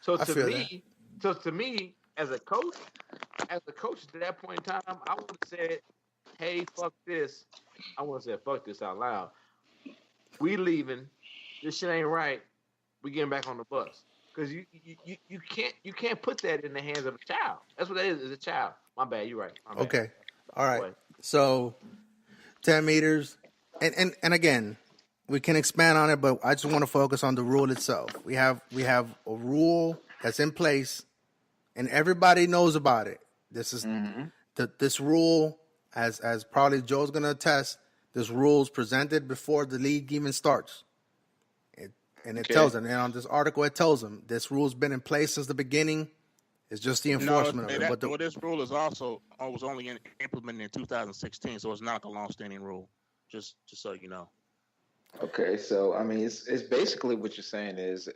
So to me, as a coach at that point in time, I would have said, hey, fuck this. I want to say fuck this out loud. We leaving. This shit ain't right. We getting back on the bus. Because you can't put that in the hands of a child. That's what that is a child. My bad, you're right. Okay. All right. So 10 meters. And again, we can expand on it, but I just want to focus on the rule itself. We have a rule that's in place, and everybody knows about it. This is this rule, as probably Joe's gonna attest. This rule is presented before the league even starts, and it tells them. And on this article, it tells them this rule's been in place since the beginning. It's just the enforcement of it. But this rule is also was only implemented in 2016, so it's not a long-standing rule. Just so you know. Okay, so I mean, it's basically what you're saying is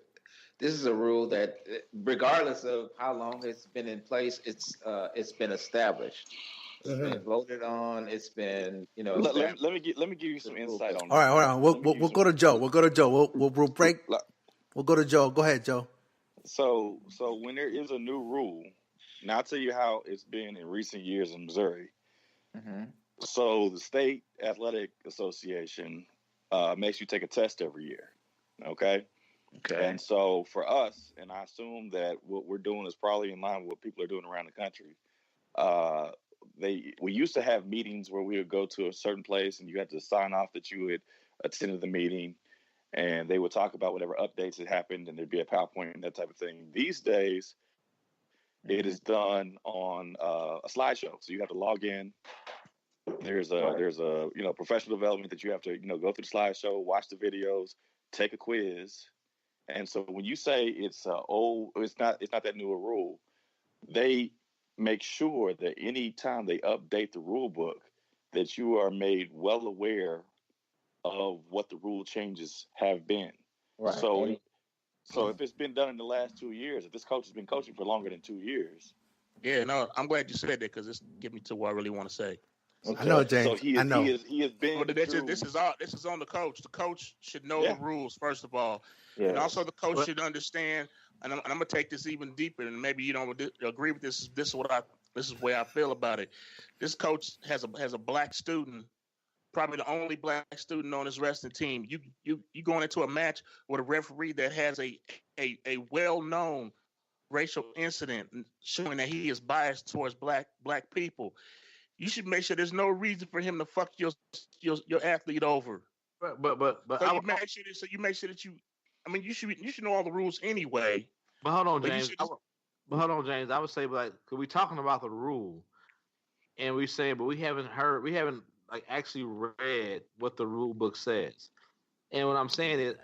this is a rule that, regardless of how long it's been in place, it's been established. It's been voted on. It's been Let me give you some insight on. All right, hold on. We'll go to Joe. We'll go to Joe. We'll break. We'll go to Joe. Go ahead, Joe. So when there is a new rule, now I'll tell you how it's been in recent years in Missouri. So the State Athletic Association makes you take a test every year. Okay. And so for us, and I assume that what we're doing is probably in line with what people are doing around the country. We used to have meetings where we would go to a certain place and you had to sign off that you had attended the meeting, and they would talk about whatever updates had happened, and there'd be a PowerPoint and that type of thing. These days, it is done on a slideshow. So you have to log in. There's a professional development that you have to go through the slideshow, watch the videos, take a quiz. And so when you say it's not that new a rule, they make sure that any time they update the rule book, that you are made well aware of what the rule changes have been. Right. So if it's been done in the last 2 years, if this coach has been coaching for longer than 2 years. Yeah, no, I'm glad you said that, because this gets me to what I really want to say. Okay. I know, James. So he has been. Well, this is on the coach. The coach should know the rules, first of all, and also the coach should understand. And I'm gonna take this even deeper, and maybe you don't agree with this. This is the way I feel about it. This coach has a black student, probably the only black student on his wrestling team. You going into a match with a referee that has a well-known racial incident showing that he is biased towards black people. You should make sure there's no reason for him to fuck your athlete over. But you make sure that you. I mean, you should know all the rules anyway. But hold on, James. I would say, like, cause we're talking about the rule, and we're saying, but we haven't like actually read what the rule book says. And what I'm saying is,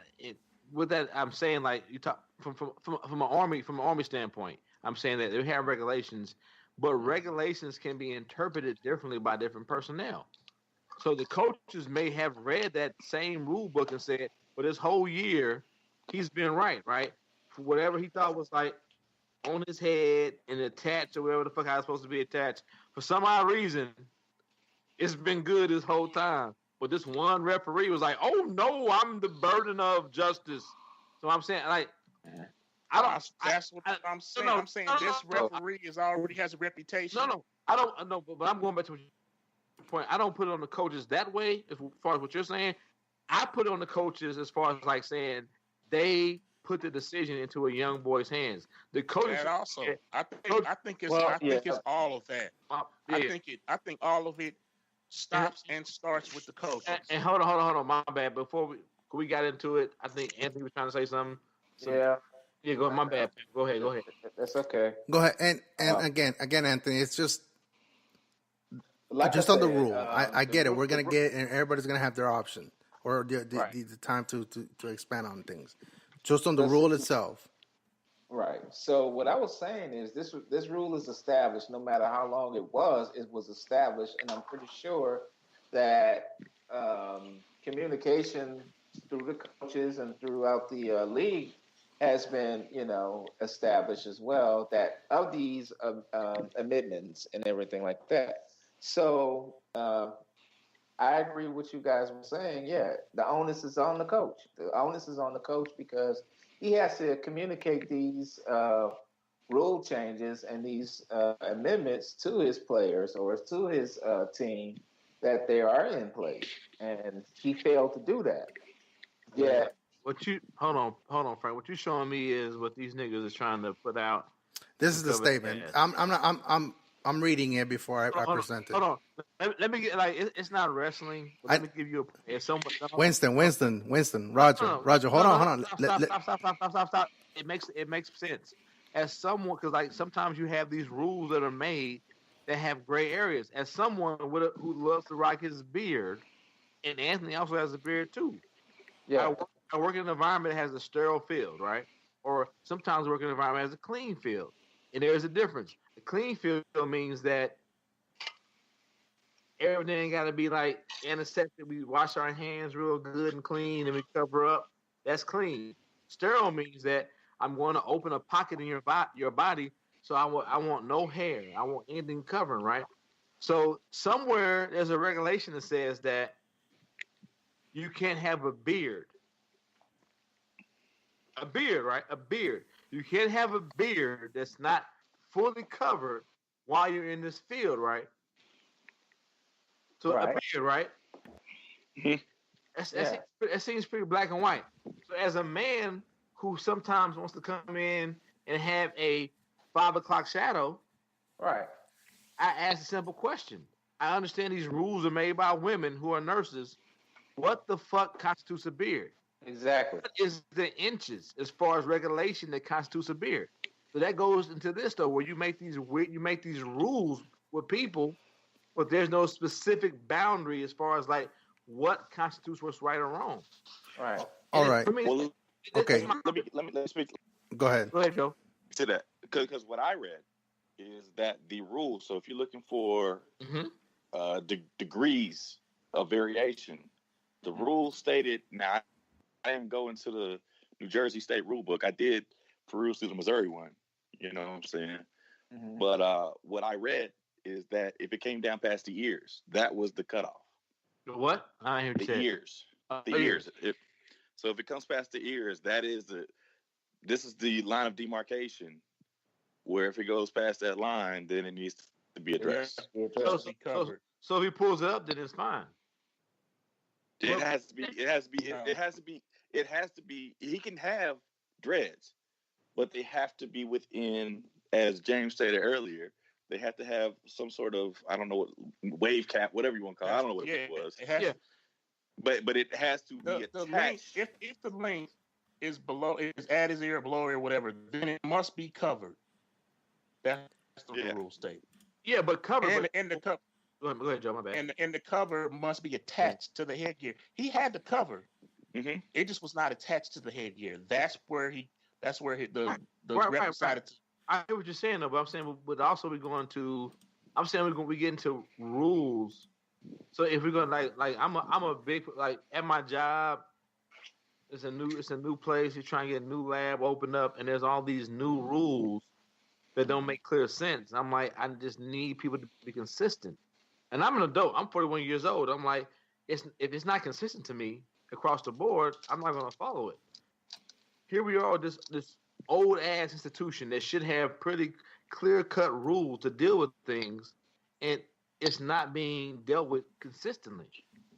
with that, I'm saying, like, you talk from an army standpoint. I'm saying that they have regulations, but regulations can be interpreted differently by different personnel. So the coaches may have read that same rule book and said, for this whole year, he's been right? For whatever he thought was like on his head and attached or whatever the fuck I was supposed to be attached. For some odd reason, it's been good this whole time. But this one referee was like, oh no, I'm the burden of justice. So I'm saying, like, That's what I'm saying. I'm saying this referee already has a reputation. I don't know, but I'm going back to your point. I don't put it on the coaches that way, as far as what you're saying. I put it on the coaches as far as like saying they put the decision into a young boy's hands. The coaches also, I think it's all of that. I think all of it stops and starts with the coaches. And hold on, my bad. Before we got into it, I think Anthony was trying to say something. Yeah, go ahead. My bad. Go ahead. That's okay. Go ahead. And again, Anthony, it's just on the rule. I get it. We're gonna get it, and everybody's gonna have their option or the time to expand on things. Just on the rule itself. Right. So what I was saying is this rule is established. No matter how long it was established, and I'm pretty sure that communication through the coaches and throughout the league has been, established as well, that of these amendments and everything like that. So I agree with you guys were saying. Yeah, the onus is on the coach. The onus is on the coach because he has to communicate these rule changes and these amendments to his players or to his team that they are in place, and he failed to do that. Yeah. What you hold on, Frank. What you showing me is what these niggas is trying to put out. This is the statement. I'm reading it before I present it. Hold on. Let me get it's not wrestling. But let me give you a someone. Winston, Roger. Hold on. Stop. It makes sense. As someone, because sometimes you have these rules that are made that have gray areas. As someone who loves to rock his beard, and Anthony also has a beard too. Yeah. I work in an environment that has a sterile field, right? Or sometimes I work in an environment that has a clean field. And there's a difference. The clean field means that everything got to be like antiseptic. We wash our hands real good and clean and we cover up. That's clean. Sterile means that I'm going to open a pocket in your body, so I want no hair. I want anything covering, right? So somewhere there's a regulation that says that you can't have a beard. A beard, right? A beard. You can't have a beard that's not fully covered while you're in this field, right? So right. A beard, right? That seems pretty black and white. So as a man who sometimes wants to come in and have a 5 o'clock shadow, right? I ask a simple question. I understand these rules are made by women who are nurses. What the fuck constitutes a beard? Exactly. What is the inches as far as regulation that constitutes a beard? So that goes into this though, where you make these rules with people, but there's no specific boundary as far as what constitutes what's right or wrong. Right. All right. Well, okay. Let me speak. Go ahead. Go ahead, Joe. To that, because what I read is that the rules. So if you're looking for degrees of variation, the rules stated. Now, I didn't go into the New Jersey State rule book. I did peruse through the Missouri one. You know what I'm saying? Mm-hmm. But what I read is that if it came down past the ears, that was the cutoff. The what? I hear the ears. The ears. So if it comes past the ears, this is the line of demarcation. Where if it goes past that line, then it needs to be addressed. So if he pulls it up, then it's fine. It has to be. He can have dreads, but they have to be within, as James stated earlier, they have to have some sort of, I don't know, wave cap, whatever you want to call it. I don't know what it was. It has but it has to be attached. The length, if the length is at his ear, below ear, whatever, then it must be covered. That's the rule state. Yeah, but cover. And the cover. Go ahead, Joe. My bad. And the cover must be attached to the headgear. He had the cover. Mm-hmm. It just was not attached to the headgear. That's where the rep decided to. I hear what you're saying, though, but I'm saying, but also I'm saying we get into rules. So if we're going I'm a big, at my job, it's a new place. You're trying to get a new lab opened up, and there's all these new rules that don't make clear sense. I'm like, I just need people to be consistent. And I'm an adult. I'm 41 years old. I'm like, if it's not consistent to me across the board, I'm not going to follow it. Here we are, this old ass institution that should have pretty clear cut rules to deal with things, and it's not being dealt with consistently.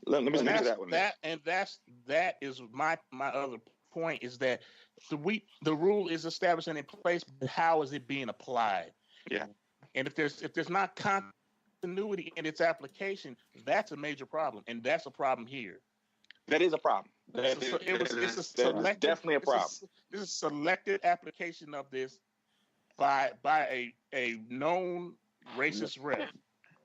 Let me speak to that one. That is my other point is that the rule is established and in place, but how is it being applied? Yeah. And if there's not continuity in its application, that's a major problem, and that's a problem here. That is a problem. It's definitely a problem. This is selected application of this by a known racist rep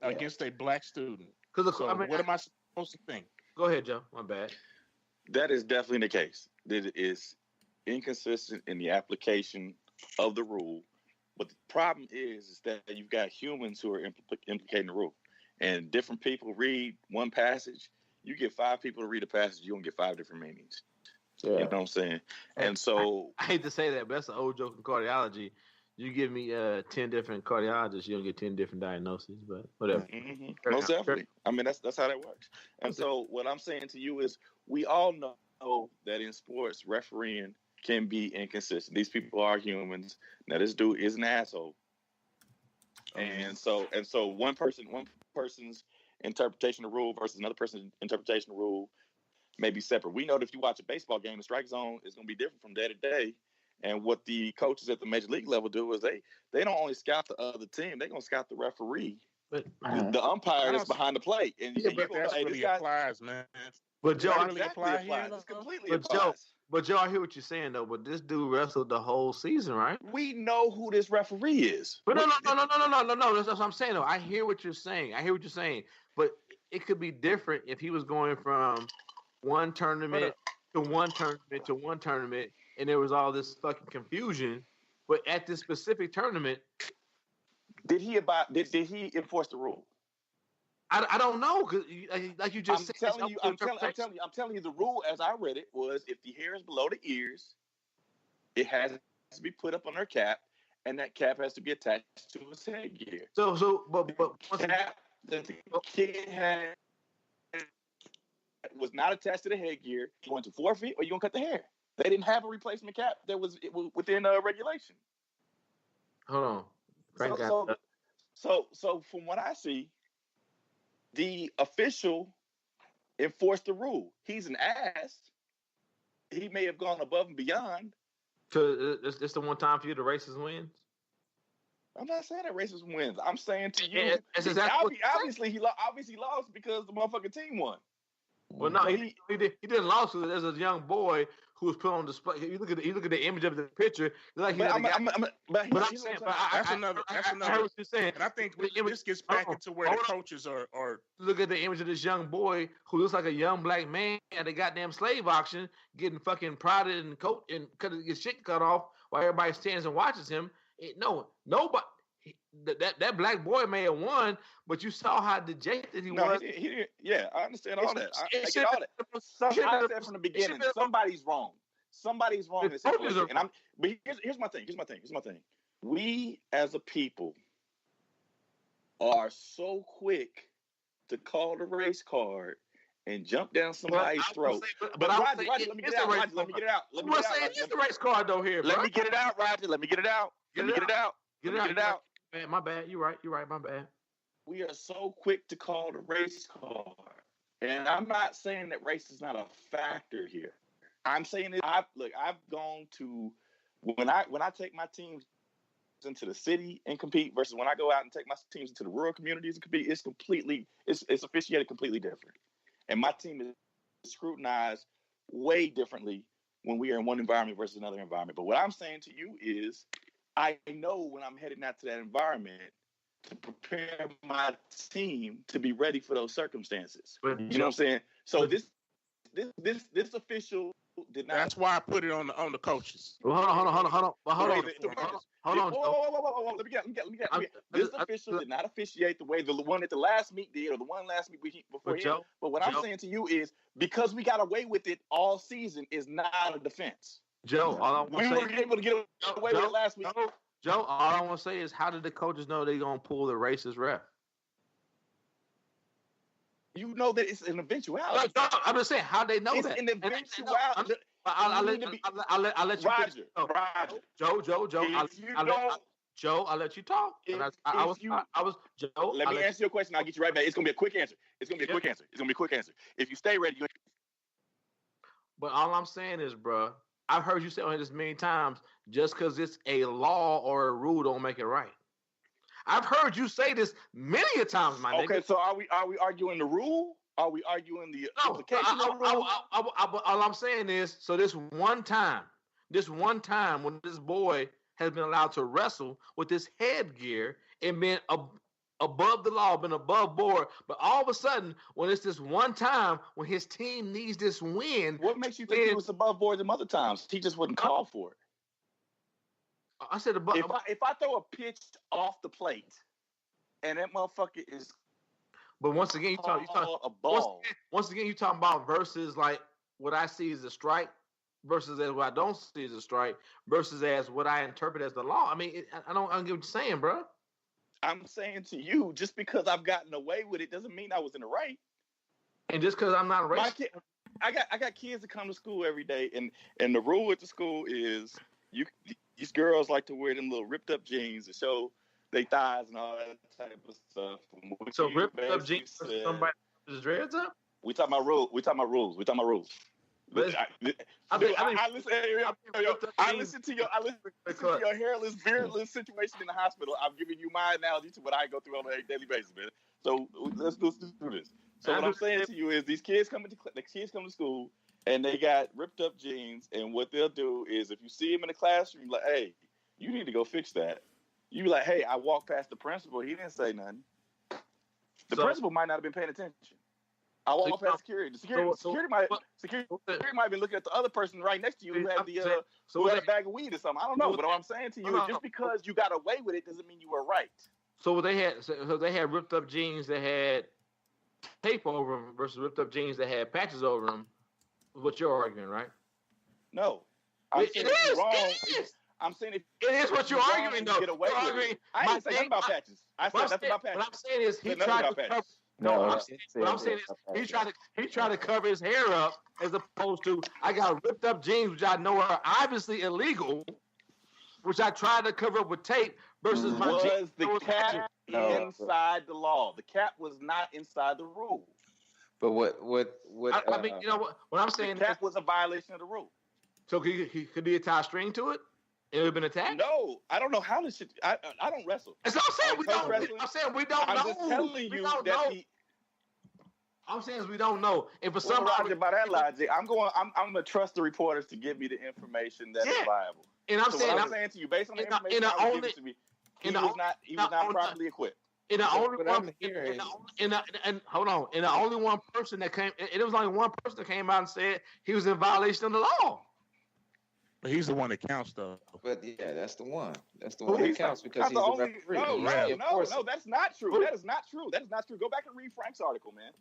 against a black student. What am I supposed to think? Go ahead, Joe. My bad. That is definitely the case. That it is inconsistent in the application of the rule. But the problem is that you've got humans who are implicating the rule. And different people read one passage. You get 5 people to read a passage, you're going to get 5 different meanings. You know what I'm saying? And so I hate to say that, but that's an old joke in cardiology. You give me 10 different cardiologists, you don't get 10 different diagnoses, but whatever. Mm-hmm. Most definitely. I mean, that's how that works. And so what I'm saying to you is we all know that in sports, refereeing can be inconsistent. These people are humans. Now, this dude is an asshole. And so one person's interpretation of the rule versus another person's interpretation of the rule may be separate. We know that if you watch a baseball game, the strike zone is going to be different from day to day. And what the coaches at the major league level do is they don't only scout the other team, they're going to scout the referee. But the umpire is behind the plate. And but that really applies, man. But Joe, really applies. It's completely but applies. Joe, I hear what you're saying though. But this dude wrestled the whole season, right? We know who this referee is. But no. That's what I'm saying though. I hear what you're saying. But it could be different if he was going from one tournament to one tournament to one tournament, and there was all this fucking confusion. But at this specific tournament, did he enforce the rule? I don't know, because like you just said, I'm telling you, the rule as I read it was if the hair is below the ears, it has to be put up on her cap, and that cap has to be attached to his headgear. But the kid had was not attached to the headgear. You want to forfeit, or you gonna cut the hair? They didn't have a replacement cap that was within regulation. Hold on. So from what I see, the official enforced the rule. He's an ass. He may have gone above and beyond. So it's the one time for you the racist wins? I'm not saying that racist wins. I'm saying to you, obviously he lost because the motherfucking team won. Well, no, he didn't lose. There's a young boy who was put on display. You look at the image of the picture. Like that's another. I heard what you're saying. And I think this gets back into where the coaches are. Look at the image of this young boy who looks like a young black man at a goddamn slave auction, getting fucking prodded and cutting his shit cut off while everybody stands and watches him. Nobody. That black boy may have won, but you saw how dejected he was. He didn't. Yeah, I understand all that. I get all that. I said from the beginning, somebody's wrong. Somebody's wrong in this situation. But here's my thing. We as a people are so quick to call the race card and jump down somebody's throat. But Roger, let me get it out. Let me get it out. I'm saying it's the race card though here. Let me get it out, Roger. Let me get it out. Let me get it out. My bad. You're right. My bad. We are so quick to call the race card. And I'm not saying that race is not a factor here. I'm saying that I've gone to when I take my teams into the city and compete versus when I go out and take my teams into the rural communities and compete, it's officiated completely different. And my team is scrutinized way differently when we are in one environment versus another environment. But what I'm saying to you is I know when I'm heading out to that environment to prepare my team to be ready for those circumstances. You know what I'm saying? So this official did not. That's why I put it on the coaches. Well, hold on. Whoa. Let me get. This official did not officiate the way the one at the last meet did, or the one last meet before him. But what I'm saying to you is because we got away with it all season is not a defense. Joe, all I we were able to get away with it last week. Joe, all I want to say is, how did the coaches know they're going to pull the racist ref? You know that it's an eventuality. No, I'm just saying, how they know it's that? It's an eventuality. I'll let you. Roger. Joe, I'll let you talk. Joe. Let me answer your question. I'll get you right back. It's gonna be a quick answer. If you stay ready, But all I'm saying is, bro, I've heard you say on this many times. Just because it's a law or a rule, don't make it right. I've heard you say this many a times, my nigga. Okay, so are we arguing the rule? Are we arguing the implication of the rule? All I'm saying is, so this one time when this boy has been allowed to wrestle with this headgear and been above the law, been above board, but all of a sudden, when it's this one time when his team needs this win, what makes you think he was above board them other times? He just wouldn't call for it. I said above. If I throw a pitch off the plate and that motherfucker is. But once again, you talking about versus like what I see is a strike. versus as what I don't see as a strike versus as what I interpret as the law. I mean, I don't get what you're saying, bro. I'm saying to you, just because I've gotten away with it doesn't mean I was in the right. And just because I'm not a racist. I got kids that come to school every day, and the rule at the school is these girls like to wear them little ripped up jeans to show their thighs and all that type of stuff. So ripped up jeans for somebody with his dreads up? We talking about rules. But I listen to your hairless, beardless situation in the hospital. I'm giving you my analogy to what I go through on a daily basis, man. So let's do this. So what I'm saying to you is these kids come to school and they got ripped up jeans, and what they'll do is if you see them in the classroom, like, hey, you need to go fix that. You be like, hey, I walked past the principal, he didn't say nothing. The principal might not have been paying attention. I walked past security. Security might have been looking at the other person right next to you who had who had a bag of weed or something. I don't know. But what I'm saying to you is just because you got away with it doesn't mean you were right. So they had ripped up jeans that had tape over them versus ripped up jeans that had patches over them. What you're arguing, right? No, it is wrong. I'm saying it is what you're arguing, though. Get away with it. I didn't say nothing about patches. I said nothing about patches. What I'm saying is he tried to cover. What I'm saying is he tried to cover his hair up as opposed to I got ripped up jeans, which I know are obviously illegal, which I tried to cover up with tape versus my jeans. Was the cap inside the law? The cap was not inside the rule. But what? I mean, you know what I'm saying? The cap was a violation of the rule. So could he attach string to it? It would have been attacked? No, I don't know how this shit. I don't wrestle. That's what I'm saying. We don't. I'm saying we don't know. I'm just telling you that I'm saying we don't know. And for somebody by that logic, I'm gonna trust the reporters to give me the information that's viable. And I'm saying to you, based on the information I was given to me, he was not properly equipped. And the only only one person that came, it was only one person that came out and said he was in violation of the law. But he's the one that counts, though. But yeah, that's the one. That's the one that counts because he's the referee. No, that's not true. That is not true. That is not true. Go back and read Frank's article, man.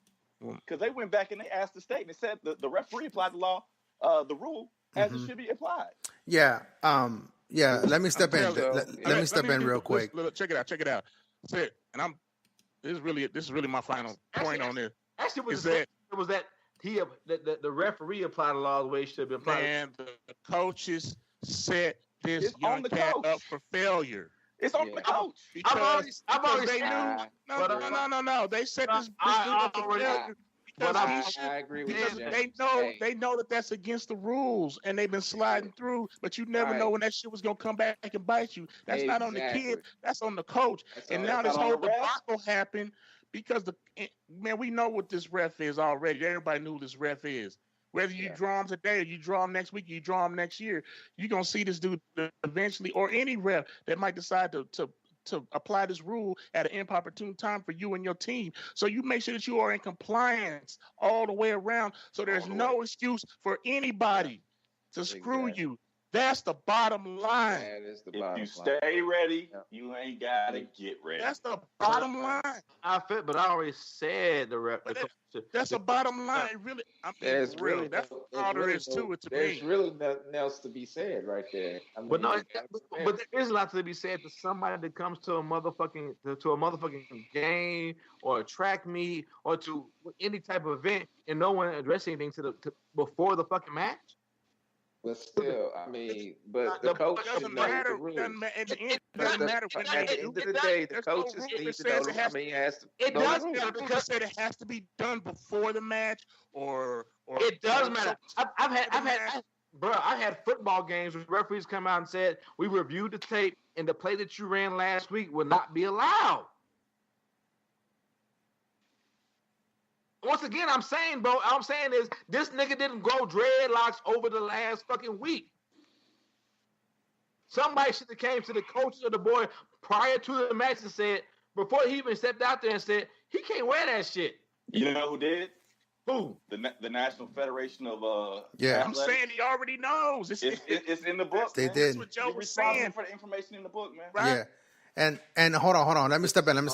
Because they went back and they asked the state and it said the referee applied the law, the rule as it should be applied. Yeah. Let me step in. Let me step in real quick. Check it out. And this is really my final point on this. Actually, it was that the referee applied the law the way it should be applied. And the coaches set this young cat up for failure. It's on the coach. I've already they knew. No. They set this dude up for failure. I agree with you. They know that that's against the rules, and they've been sliding through. But you never know when that shit was gonna come back and bite you. That's not on the kid. That's on the coach. And now this whole debacle happened because we know what this ref is already. Everybody knew who this ref is. Whether you draw him today or you draw him next week, you draw him next year, you're gonna see this dude eventually, or any ref that might decide to apply this rule at an inopportune time for you and your team. So you make sure that you are in compliance all the way around. So there's no excuse for anybody to screw you. That's the bottom line. That is the if bottom you stay ready, you ain't gotta get ready. That's the bottom line. But I already said the rep. That's the bottom line. Really, that's all there is to it. There's really nothing else to be said right there. But there is a lot to be said to somebody that comes to a motherfucking game or a track meet or to any type of event and no one address anything to before the fucking match. But still, the coach should know the rules. At the end of the day, the coaches need to know. It does matter because it has to be done before the match, or it does matter. I've had football games where referees come out and said we reviewed the tape and the play that you ran last week will not be allowed. Once again, I'm saying is this nigga didn't grow dreadlocks over the last fucking week. Somebody should have came to the coaches of the boy prior to the match and said, before he even stepped out there and said, he can't wear that shit. You know who did? Who? The National Federation of I'm saying he already knows. It's in the book. They did. That's what Joe was saying. For the information in the book, man. Right? Yeah. And hold on. Let me step in.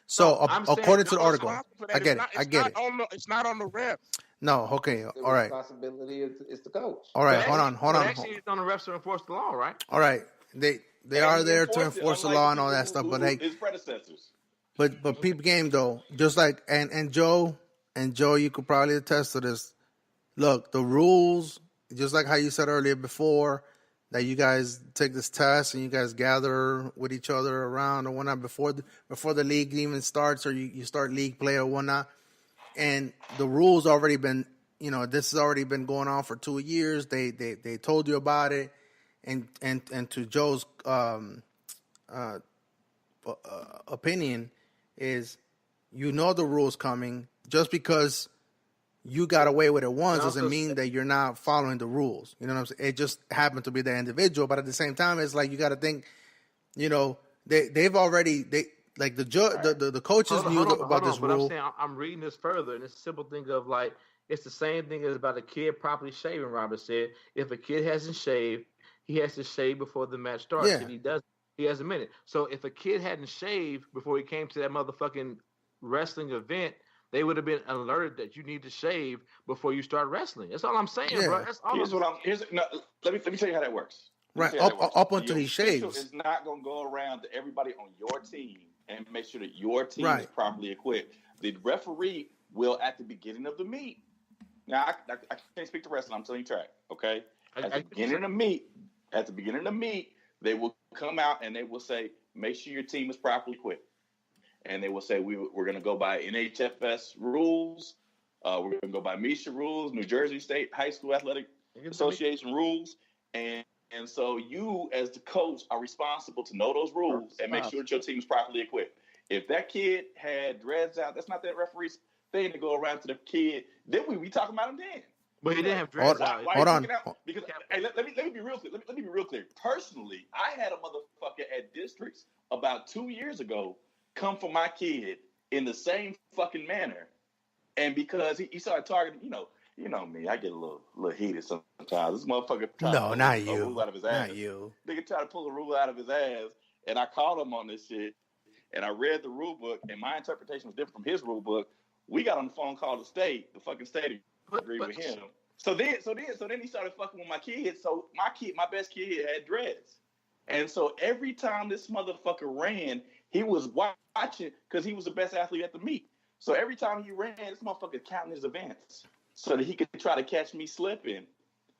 So according to the article, I get it. It's not on the rep. No, okay, The all right. responsibility is the coach. All right, hold But on. actually, it's on the refs to enforce the law, right? All right. They And are he there to enforced it, enforce the unlike law the and all people that stuff, but who his predecessors. But peep game though, just like and Joe, you could probably attest to this. Look, the rules, just like how you said earlier before, that you guys take this test and you guys gather with each other around or whatnot before the league even starts, or you start league play or whatnot. And the rules already been, this has already been going on for 2 years. They told you about it, and to Joe's opinion is, the rules coming. Just because you got away with it once doesn't mean that you're not following the rules. You know what I'm saying? It just happened to be the individual, but at the same time, it's like you got to think. They've already like the coaches knew about this rule. I'm reading this further, and it's a simple thing of like it's the same thing as about a kid properly shaving. Robert said, if a kid hasn't shaved, he has to shave before the match starts. Yeah. If he doesn't, he has a minute. So if a kid hadn't shaved before he came to that motherfucking wrestling event, they would have been alerted that you need to shave before you start wrestling. That's all I'm saying, bro. That's all. Let me tell you how that works. Right, up until he shaves. Is not going to go around to everybody on your team and make sure that your team is properly equipped. The referee will, at the beginning of the meet. Now, I can't speak to wrestling. I'm telling you track, okay? At the beginning of the meet, they will come out and they will say, make sure your team is properly equipped. And they will say, we're going to go by NHFS rules. We're going to go by Mejia rules, New Jersey State High School Athletic Association rules. And so you, as the coach, are responsible to know those rules and make sure that your team is properly equipped. If that kid had dreads out, that's not that referee's thing to go around to the kid. Then we talking about him then. But he didn't have dreads out. Hold on. Because let me be real clear. Let me be real clear. Personally, I had a motherfucker at districts about 2 years ago come for my kid in the same fucking manner, and because he started targeting, you know me, I get a little heated sometimes. This motherfucker tried to pull a rule out of his ass. Not you. Nigga tried to pull a rule out of his ass, and I called him on this shit, and I read the rule book, and my interpretation was different from his rule book. We got on the phone call the fucking state agreed with him. So then he started fucking with my kids. So my best kid had dreads. And so every time this motherfucker ran, he was watching because he was the best athlete at the meet. So every time he ran, this motherfucker counting his events so that he could try to catch me slipping.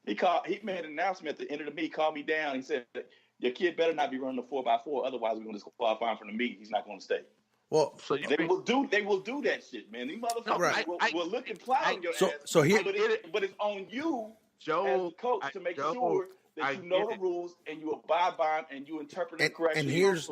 He made an announcement at the end of the meet, called me down. He said, your kid better not be running the 4x4, otherwise we're going to disqualify him from the meet. He's not going to stay. Well, so they will do that shit, man. These motherfuckers will look and plow your ass. But it's on you, Joe, as the coach, to make sure that you know the rules and you abide by them and you interpret them correctly. And here's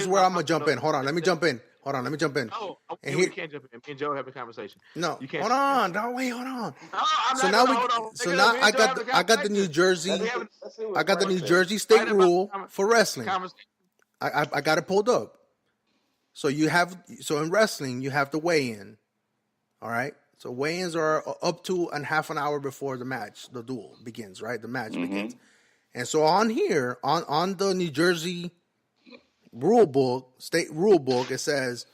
where I'm gonna jump in. Hold on, let me jump in. No, you can't jump in. Me and Joe have a conversation. No, you can't. Hold on. No, I'm now I got the New Jersey. I got the New Jersey state rule for wrestling. I got it pulled up. So in wrestling you have to weigh in. All right. So weigh-ins are up to half an hour before the match, the duel begins, right? The match begins. And so on here, on the New Jersey state rule book, it says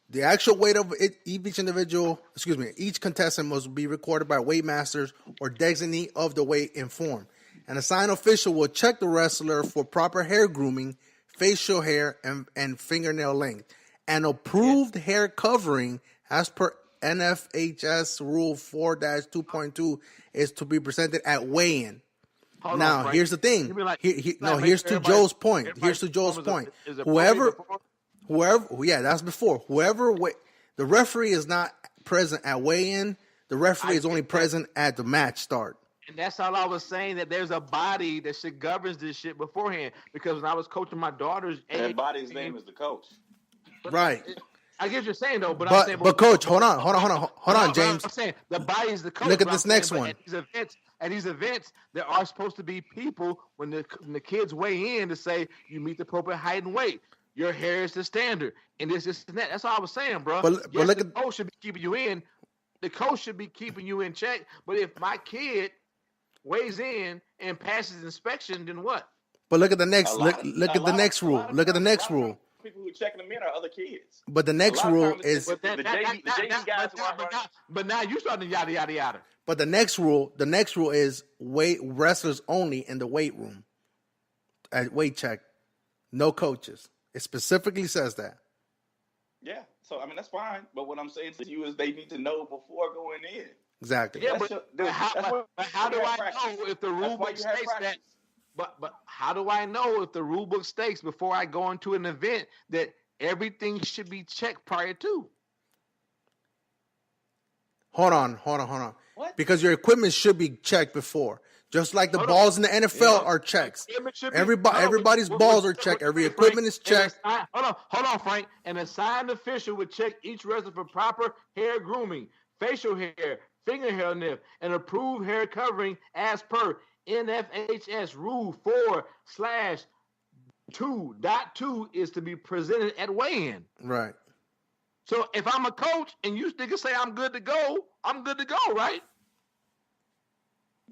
the actual weight of each contestant must be recorded by weight masters or designee of the weight informed. An assigned official will check the wrestler for proper hair grooming, facial hair, and fingernail length. An approved hair covering, as per NFHS Rule 4-2.2, is to be presented at weigh-in. Here's the thing. Here's to Joe's point. Whoever, that's before. The referee is not present at weigh-in. The referee is only present at the match start. And that's all I was saying, that there's a body that shit governs this shit beforehand. Because when I was coaching my daughter's that body's name is the coach. Right. I get what you're saying though, but coach, hold on, James. I'm saying the body is the coach. Look at this next one. At these events, there are supposed to be people when the kids weigh in to say you meet the appropriate height and weight. Your hair is the standard, and this and that. That's all I was saying, bro. But the coach should be keeping you in. The coach should be keeping you in check. But if my kid weighs in and passes inspection, then what? But look at the next. Look at the next rule. Look at the next rule. people who are checking them in are other kids. But the next rule is. the JV guys who are. But now you starting to yada yada yada. But the next rule is wrestlers only in the weight room. At weight check, no coaches. It specifically says that. Yeah, so I mean that's fine. But what I'm saying to you is they need to know before going in. Exactly. Yeah, but how do I know if the rule book states that? But how do I know if the rule book states before I go into an event that everything should be checked prior to? Hold on. What? Because your equipment should be checked before. Just like the balls in the NFL are checked. Everybody's balls are checked. Every equipment is checked. Hold on, Frank. An assigned official would check each wrestler for proper hair grooming, facial hair, fingernail nip, and approved hair covering as per NFHS Rule 4/2.2 is to be presented at weigh-in. Right. So if I'm a coach and you niggas say I'm good to go, right?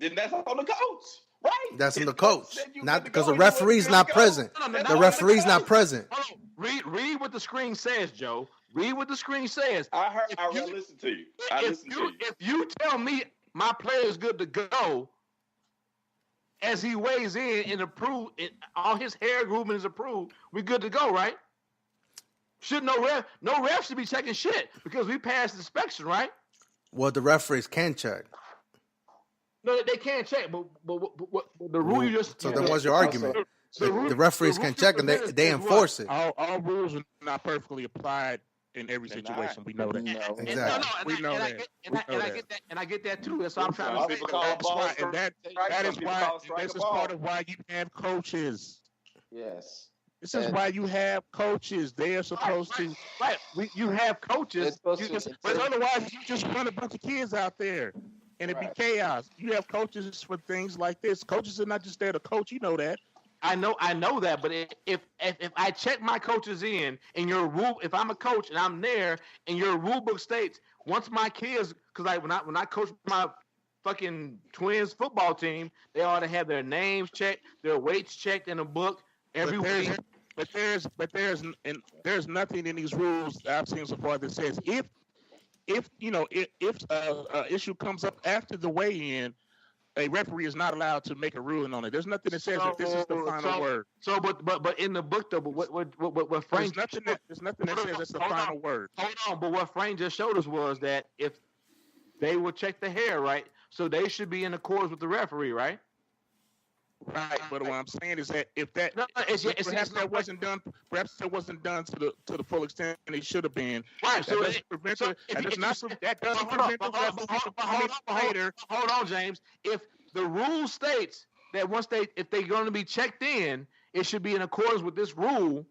Then that's on the coach, right? That's on the coach. Not because the referee's not present. The referee's not present. Hold on. Read what the screen says, Joe. Read what the screen says. I listened to you. If you tell me my player is good to go, as he weighs in and approved, all his hair grooming is approved, we good to go, right? Should no ref should be checking shit because we passed the inspection, right? Well, the referees can check. No, they can't check, but the rule you just... So then what's your argument? The referees can check and they enforce it. All rules are not perfectly applied in every situation. We know that. Exactly. We know that. And I get that too. That's what I'm trying to say. That is why. This is part of why you have coaches. Yes. This is why you have coaches. They are supposed to. Right. You have coaches. But otherwise, you just run a bunch of kids out there. And it'd be chaos. You have coaches for things like this. Coaches are not just there to coach. You know that. I know that. But if I check my coaches in your rule, if I'm a coach and I'm there and your rule book states once my kids, because when I coach my fucking Twins football team, they ought to have their names checked, their weights checked in a book every week. But there's nothing in these rules that I've seen so far that says if issue comes up after the weigh-in, a referee is not allowed to make a ruling on it. There's nothing that says that this is the final word. So, but in the book though, what Frank? There's nothing that says it's the final word. Hold on, but what Frank just showed us was that if they will check the hair, right? So they should be in accordance with the referee, right? Right, but what I'm saying is that if that perhaps that wasn't done to the full extent and it should have been. Right. So that doesn't prevent the later. Hold on, James. If the rule states that if they're going to be checked in, it should be in accordance with this rule,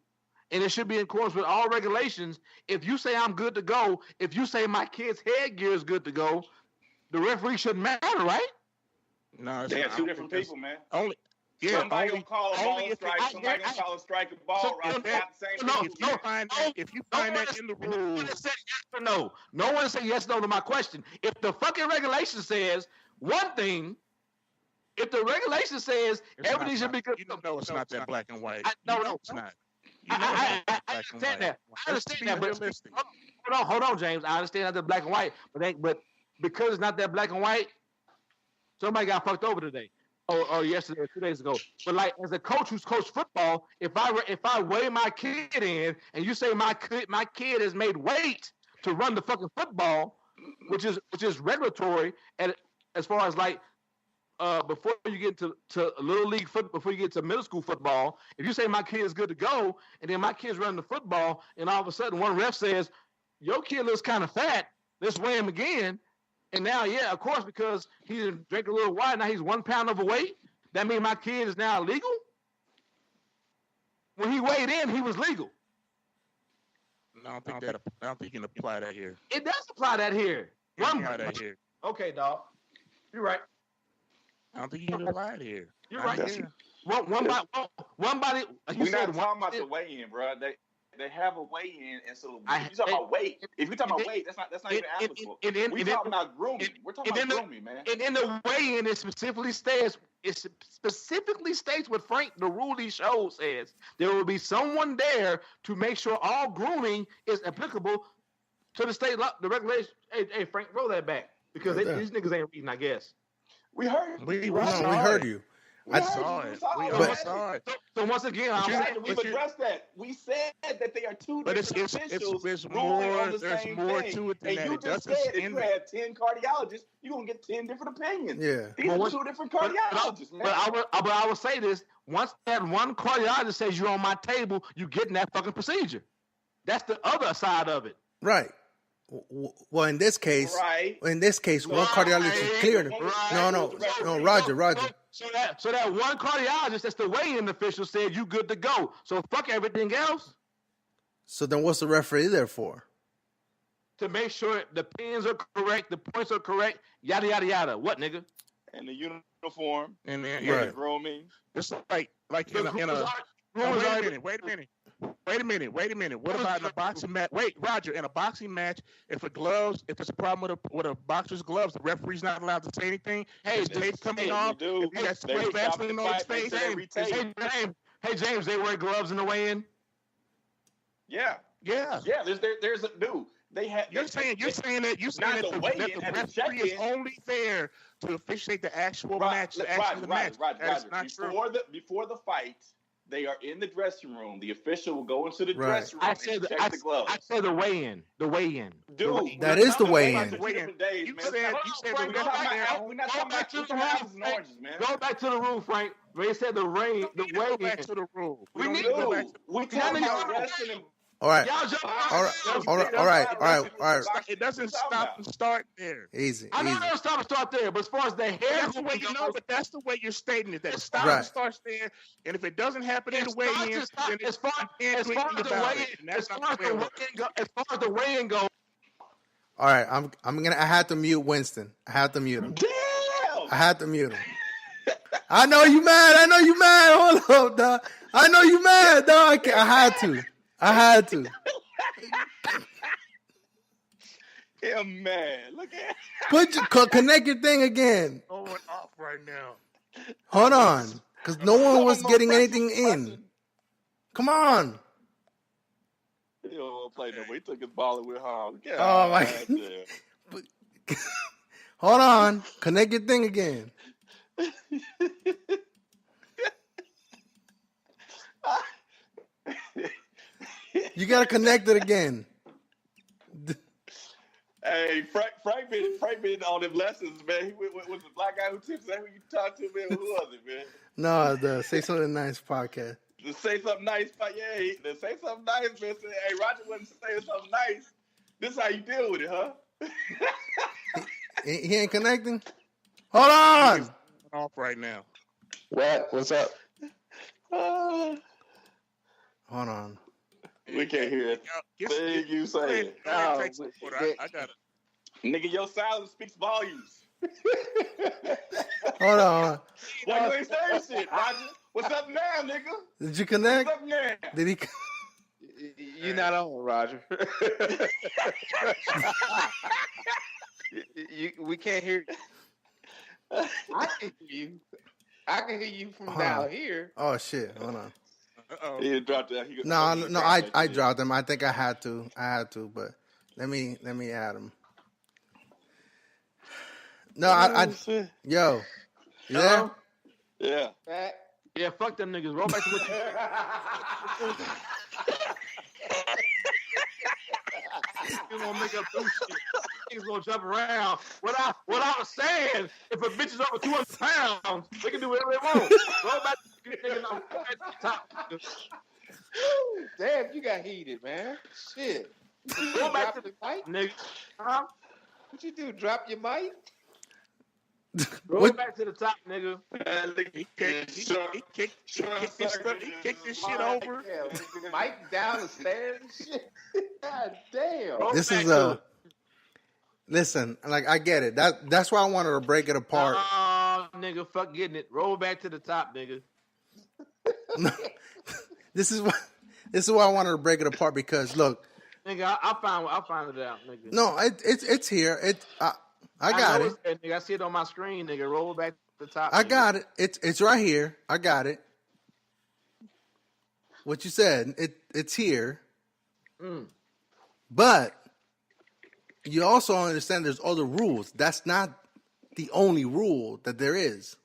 and it should be in accordance with all regulations. If you say I'm good to go, if you say my kid's headgear is good to go, the referee shouldn't matter, right? No, they have two different people, man. Somebody gonna call a ball strike. Somebody gonna call a strike a ball. If you find that in the rules, no one say yes no to my question. If the fucking regulation says one thing, if the regulation says everything should be good, it's not that black and white. No, it's not. I understand that. But hold on, James. I understand that black and white, but because it's not that black and white, somebody got fucked over today, or yesterday, or 2 days ago. But like as a coach who's coached football, if I weigh my kid in, and you say my kid has made weight to run the fucking football, which is regulatory, and as far as like before you get to little league football, before you get to middle school football, if you say my kid is good to go, and then my kid's running the football, and all of a sudden one ref says your kid looks kind of fat, let's weigh him again. And now, yeah, of course, because he didn't drink a little wine, now he's 1 pound overweight. That means my kid is now legal? When he weighed in, he was legal. No, I don't think you can apply that here. It does apply that here. Here. Okay, dog. You're right. I don't think you can apply it here. You're right. One body. We're not talking about the weigh-in, bro. they have a weigh-in, and so if you talk about weight, that's not even applicable. We're talking about grooming. We're talking about grooming, man. And in the weigh-in, it specifically states what Frank, the rule he showed, says there will be someone there to make sure all grooming is applicable to the state law, the regulation. Hey, Frank, roll that back because these niggas ain't reading, I guess. We heard. We heard you. We saw it. So once again, we've addressed that. We said that they are two different officials. There's more to it than that. You just said if you have 10 cardiologists, you're going to get 10 different opinions. Yeah. These are two different cardiologists, man. But I would say this. Once that one cardiologist says you're on my table, you getting that fucking procedure. That's the other side of it. Right. Well, in this case, one cardiologist is cleared. No, Roger. So that one cardiologist, that's the weigh-in official, said you good to go. So fuck everything else. So then, what's the referee there for? To make sure the pins are correct, the points are correct, yada yada yada. What, nigga? And the uniform and then the grooming. It's like in a. Wait a minute. What about in a boxing match? Wait, Roger, in a boxing match, if there's a problem with a boxer's gloves, the referee's not allowed to say anything. Hey, is tape coming off? If he has spray Vaseline on his face. Hey, James, they wear gloves in the weigh-in? Yeah. There's a dude. You're saying that the referee is only there to officiate the actual match. Roger. Before the fight, they are in the dressing room. The official will go into the dressing room and check the gloves. I said the weigh-in. Dude, that is the weigh-in. You said we're not talking about apples and oranges, man. Go back to the room, Frank. They said the weigh-in. Go back to the room. We're talking about wrestling and all right. It doesn't stop and start there. Easy. I know it doesn't stop and start there, but as far as the hair, that's the way you're stating it. That it stops and starts there, and if it doesn't happen in the weigh-in, then as far as the weigh-in goes. All right, I had to mute Winston. I had to mute him. Damn! I had to mute him. I know you mad. Hold up, dog. I know you mad, dog. I had to. Yeah, man. Look at connect your thing again. Going off right now. Hold on, because no one was getting anything in. Come on. He don't want to play no more. He took his ball and went home. Oh my God. Hold on. Connect your thing again. You gotta connect it again. Hey, Frank been on them lessons, man. He was the black guy who tips. That who you talk to, man? Who was it, man? No, the Say Something Nice podcast. The Say Something Nice, the Say Something Nice, man. Hey, Roger wasn't saying something nice. This is how you deal with it, huh? He ain't connecting. Hold on. He's off right now. What's up? Hold on. We can't hear it. Thing you say. I got it. Nigga, your silence speaks volumes. Hold on. Why you ain't saying shit, Roger? What's up now, nigga? Did you connect? What's up now? Did he? You're not on, Roger. We can't hear you. I can hear you. I can hear you from down here. Oh shit! Hold on. He dropped that. No. I dropped him. I think I had to, but let me add him. No, yo, you there? Yeah. Yeah, fuck them niggas. Roll back to what you gonna make up new shit. Niggas gonna jump around. What I was saying, if a bitch is over 200 pounds, they can do whatever they want. Roll back to the top. Damn, you got heated, man. Shit. Roll back to the mic, nigga. Huh? What you do? Drop your mic? Roll back to the top, nigga. He kicked this shit over. Yeah, mic down the stairs and shit. God damn. This is listen, like I get it. That's why I wanted to break it apart. Nigga, fuck getting it. Roll back to the top, nigga. This is This is why I wanted to break it apart because look, nigga, I'll find it out, nigga. no, it's here. I got it. It's, nigga, I see it on my screen, nigga. Roll back to the top. I nigga. got it. It's right here. I got it. What you said, it's here. But you also understand there's other rules. That's not the only rule that there is.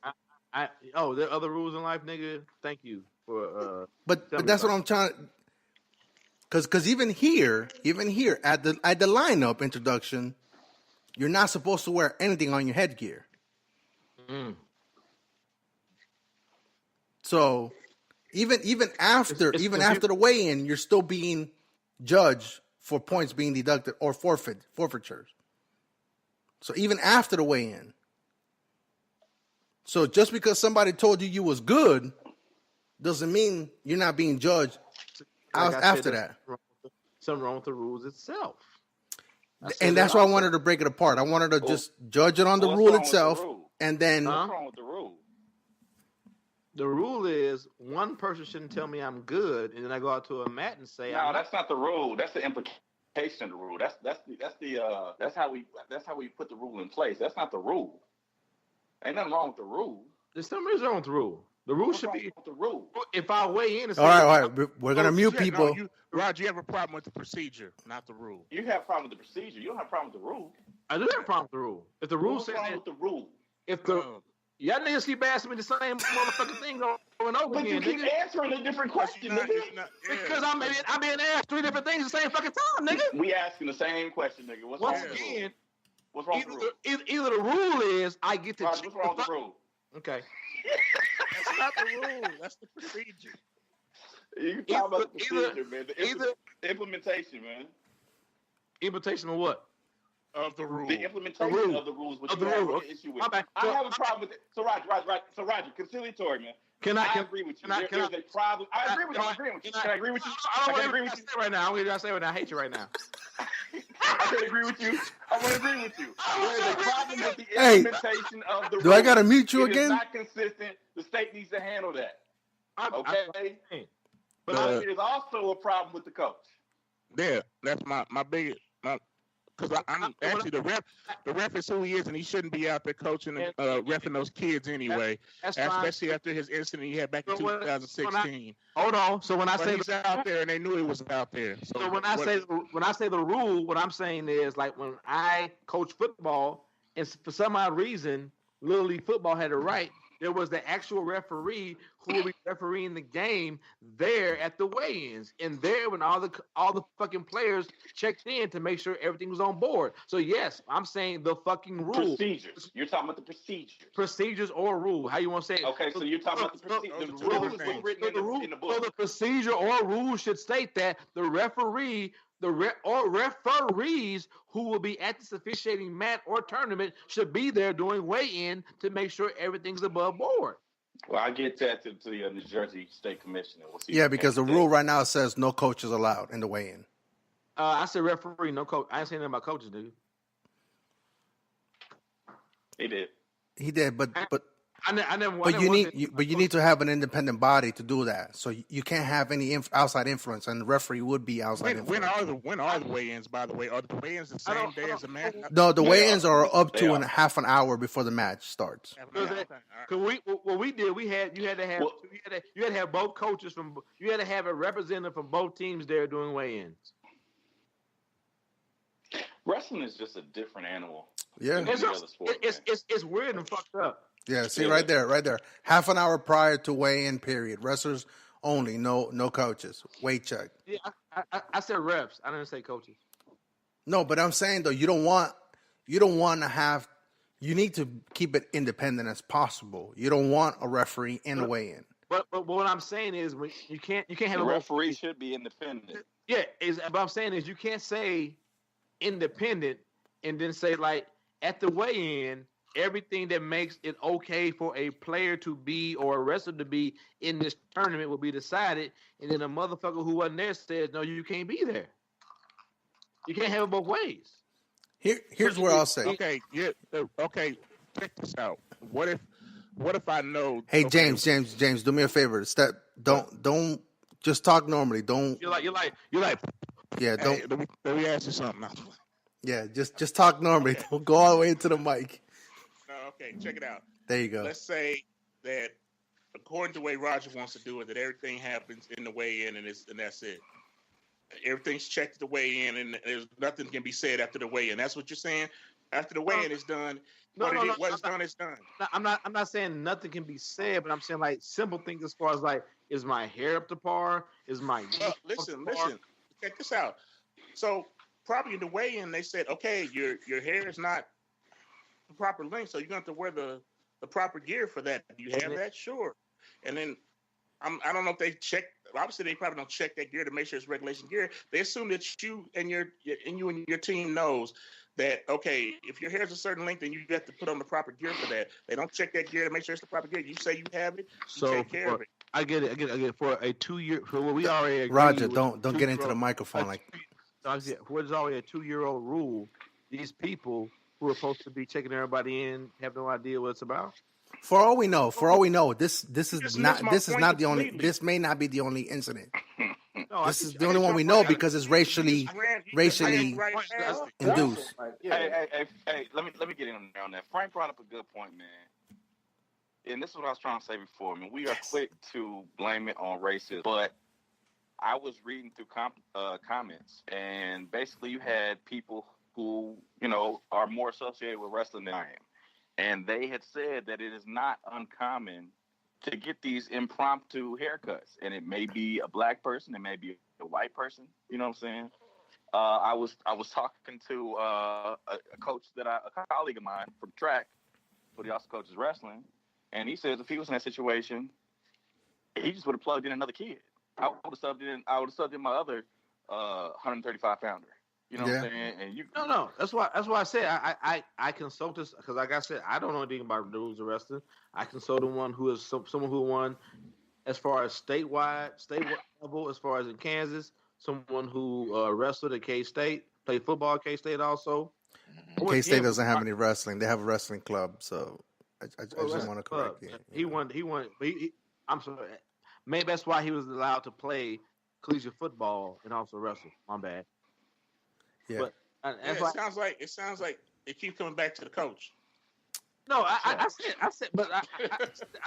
There are other rules in life, nigga. Thank you for. But that's what I'm trying. Because even here at the lineup introduction, you're not supposed to wear anything on your headgear. So even after the weigh-in, you're still being judged for points being deducted or forfeitures. So even after the weigh-in. So just because somebody told you was good doesn't mean you're not being judged after that. Something wrong with the rules itself. And that's why I wanted to break it apart. I wanted to just judge it on the rule itself, and then what's wrong with the rule? The rule is one person shouldn't tell me I'm good, and then I go out to a mat and say, "No, that's not the rule. That's the implication of the rule. That's how we put the rule in place. That's not the rule. Ain't nothing wrong with the rule. There's something wrong with the rule. The rule should be the rule. If I weigh in and say, all right, we're gonna mute people. Roger, you have a problem with the procedure, not the rule. You have a problem with the procedure. You don't have a problem with the rule. I do have a problem with the rule. If the rule says with the rule, if the y'all niggas keep asking me the same motherfucking thing over and over but again, you keep answering a different question, nigga. Because I'm being asked 3 different things the same fucking time, nigga. We asking the same question, nigga. What's wrong with the rule? What's wrong with the rule? Either the rule is I get to. Roger, what's wrong with the rule? Okay. That's not the rule. That's the procedure. You can talk about the procedure, man. The implementation, man. Implementation of what? Of the rule. The implementation of the rules, which you have an issue with. I have a problem with it. So, Roger, conciliatory, man. I agree with you. There's a problem. I agree with you. Can I agree with you? I can agree with you right now. I'm going to say right now. I hate you right now. I can agree with you. I want to agree with you. There's a problem with the implementation of the rules. Do I got to mute you again? It's not consistent. The state needs to handle that. Okay? But there's also a problem with the coach. Yeah, that's my biggest. Because I'm actually the ref is who he is, and he shouldn't be out there coaching and reffing those kids anyway. Especially after his incident he had back in 2016. Hold on. So when I say he's out there, and they knew he was out there. So when I say the rule, what I'm saying is like when I coach football, and for some odd reason, Little League football had a right. There was the actual referee who will be refereeing the game there at the weigh-ins, and there when all the fucking players checked in to make sure everything was on board. So yes, I'm saying the fucking rule. Procedures. You're talking about the procedures. Procedures or rule. How you want to say it? Okay, so you're talking about the procedures. The rule is what's written in the book. So the procedure or rule should state that the referee. Or referees who will be at this officiating mat or tournament should be there doing weigh-in to make sure everything's above board. Well, I get that to the New Jersey State Commissioner. Yeah, because the rule right now says no coaches allowed in the weigh-in. I said referee, no coach. I ain't saying nothing about coaches, dude. He did, but you need to have an independent body to do that. So you can't have any outside influence, and the referee would be outside influence. When are the weigh-ins? By the way, are the weigh-ins the same day as the match? No, the weigh-ins are up to half an hour before the match starts. What we did, you had to have both coaches you had to have a representative from both teams there doing weigh-ins. Wrestling is just a different animal. Yeah, it's weird and fucked up. Yeah, see right there. Half an hour prior to weigh-in period. Wrestlers only, no coaches. Weight check. Yeah, I said reps. I didn't say coaches. No, but I'm saying though, you don't want to have. You need to keep it independent as possible. You don't want a referee in the weigh-in. But what I'm saying is, you can't have a referee should be independent. Yeah, what I'm saying is you can't say independent and then say like at the weigh-in. Everything that makes it okay for a player to be or a wrestler to be in this tournament will be decided, and then a motherfucker who wasn't there says, "No, you can't be there." You can't have it both ways. Here's where I'll say. Okay, okay. Check this out. What if I know? Hey, James, do me a favor. Don't Just talk normally. Don't. You're like. Yeah. Don't. Hey, let me ask you something now. Yeah. Just talk normally. Okay. Don't go all the way into the mic. No, okay, check it out. There you go. Let's say that according to the way Roger wants to do it, that everything happens in the weigh-in and that's it. Everything's checked at the weigh-in, and there's nothing can be said after the weigh-in. That's what you're saying. After the weigh-in is done, what is done is done. I'm not saying nothing can be said, but I'm saying like simple things as far as like, is my hair up to par? Is my listen. Check this out. So probably in the weigh-in, they said, okay, your hair is not the proper length, so you're going to have to wear the proper gear for that. Do you have that? Sure. And then I don't know if they check. Obviously, they probably don't check that gear to make sure it's regulation gear. They assume that you and your team knows that, okay, if your hair is a certain length, then you have to put on the proper gear for that. They don't check that gear to make sure it's the proper gear. You say you have it, you take care of it. I get it. For a 2-year, for what we already agreed Roger, with don't get into the microphone like. What's already a 2-year-old rule? These people who are supposed to be checking everybody in have no idea what it's about. For all we know, this is not the only. This may not be the only incident. No, this is the only one we know because it's racially induced. Hey, let me get in on that. Frank brought up a good point, man. And this is what I was trying to say before. I mean, we are quick to blame it on racism, but I was reading through comments, and basically you had people who, are more associated with wrestling than I am. And they had said that it is not uncommon to get these impromptu haircuts. And it may be a black person, it may be a white person. You know what I'm saying? I was talking to a coach a colleague of mine from track, but he also coaches wrestling. And he says if he was in that situation, he just would have plugged in another kid. I would have subbed in my other 135 pounder. You know what I'm saying? And No. That's why I said I consult this because, like I said, I don't know anything about the rules of wrestling. I consult one who is someone who won as far as statewide level, as far as in Kansas. Someone who wrestled at K-State, played football at K-State also. K-State doesn't have any wrestling. They have a wrestling club, so I just want to correct you. He won. I'm sorry. Maybe that's why he was allowed to play collegiate football and also wrestle. My bad. Yeah. But it sounds like it keeps coming back to the coach. No, I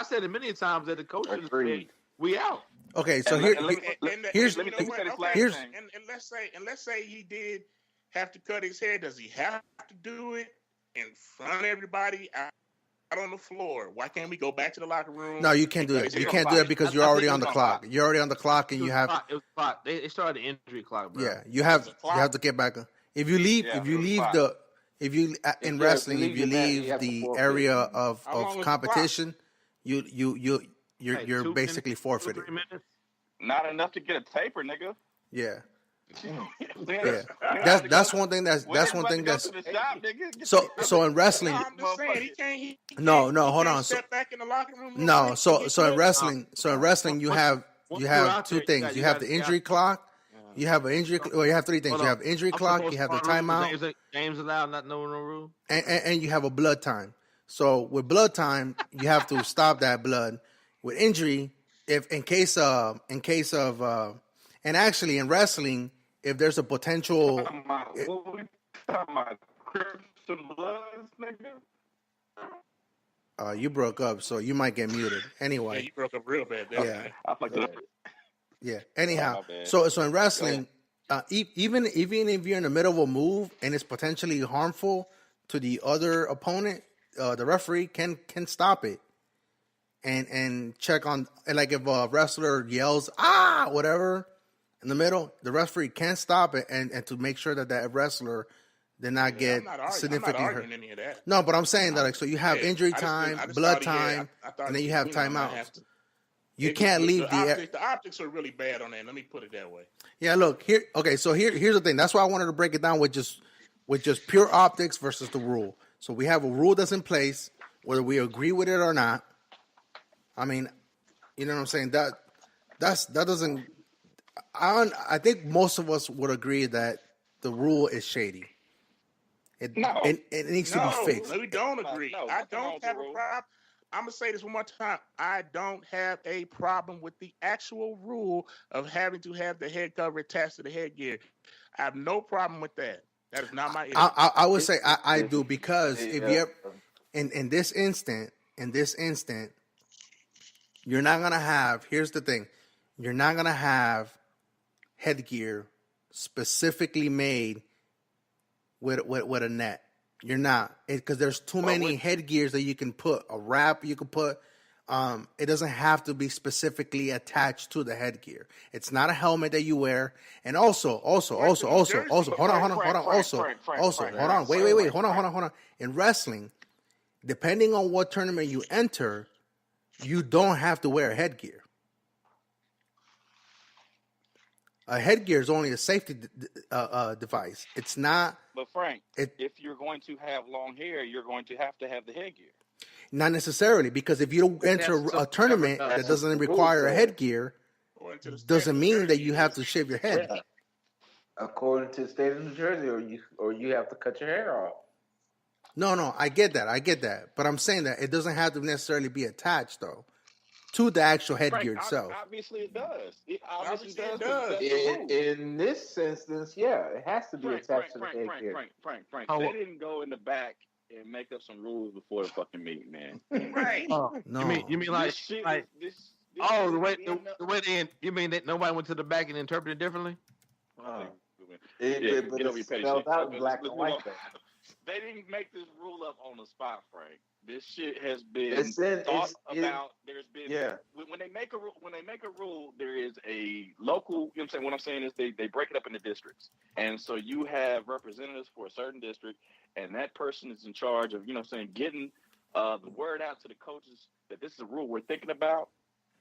said it many times that the coach said, "We out." Okay, so let's say he did have to cut his hair. Does he have to do it in front of everybody out on the floor? Why can't we go back to the locker room? No, you can't do it. You can't do it because you're already on the clock. You're already on the clock, and you have. It was clock. They started the injury clock, bro. Yeah, you have to get back. If you leave in wrestling, if you leave the area of competition, you're basically forfeited. Not enough to get a taper, nigga. Yeah. That's one thing that's so in wrestling. No, hold on. So in wrestling you have two things. You have the injury clock. You have an injury. Well, you have three things. You have injury clock. You have the timeout. Games allowed, not no rule. And you have a blood time. So with blood time, you have to stop that blood. With injury, if in case of, and actually in wrestling, if there's a potential. What we talking about? Christian Bloods, nigga? You broke up, so you might get muted. Anyway. Yeah, you broke up real bad. Yeah. I fucked up. Yeah. Anyhow, so in wrestling, even if you're in the middle of a move and it's potentially harmful to the other opponent, the referee can stop it and check on. Like if a wrestler yells whatever in the middle, the referee can stop it and to make sure that wrestler did not get significantly hurt. Any of that. No, but I'm saying that like so you have injury time, blood time, and then you have timeouts. You can't leave the optics are really bad on that. Let me put it that way. Yeah, look here. Okay, so here's the thing. That's why I wanted to break it down with just pure optics versus the rule. So we have a rule that's in place, whether we agree with it or not. I mean, you know what I'm saying? That doesn't. I think most of us would agree that the rule is shady. It needs to be fixed. We don't agree. I don't have a problem. I'm gonna say this one more time. I don't have a problem with the actual rule of having to have the head cover attached to the headgear. I have no problem with that. That is not my issue. I would say I do, because if you're in this instant, you're not gonna have. Here's the thing: you're not gonna have headgear specifically made with a net. You're not, because there's too many headgears that you can put. A wrap you can put. It doesn't have to be specifically attached to the headgear. It's not a helmet that you wear. And also, hold on. Wait, hold on. In wrestling, depending on what tournament you enter, you don't have to wear a headgear. A headgear is only a safety device. It's not. But Frank, if you're going to have long hair, you're going to have the headgear. Not necessarily, because if you don't enter a tournament that doesn't require a headgear, doesn't mean that you have to shave your head. Yeah. According to the state of New Jersey, or you have to cut your hair off. No, I get that. But I'm saying that it doesn't have to necessarily be attached, though, to the actual headgear itself. Obviously, it does. It obviously does. In this instance, yeah, it has to be attached to the headgear. Frank. They didn't go in the back and make up some rules before the fucking meeting, man. Right. No. You mean like the way they, you mean that nobody went to the back and interpreted it differently? But it's spelled out in black and white. They didn't make this rule up on the spot, Frank. This shit has been thought about. There's been when they make a rule, there is a local. You know what I'm saying? What I'm saying is they break it up into districts, and so you have representatives for a certain district, and that person is in charge of getting the word out to the coaches that this is a rule we're thinking about,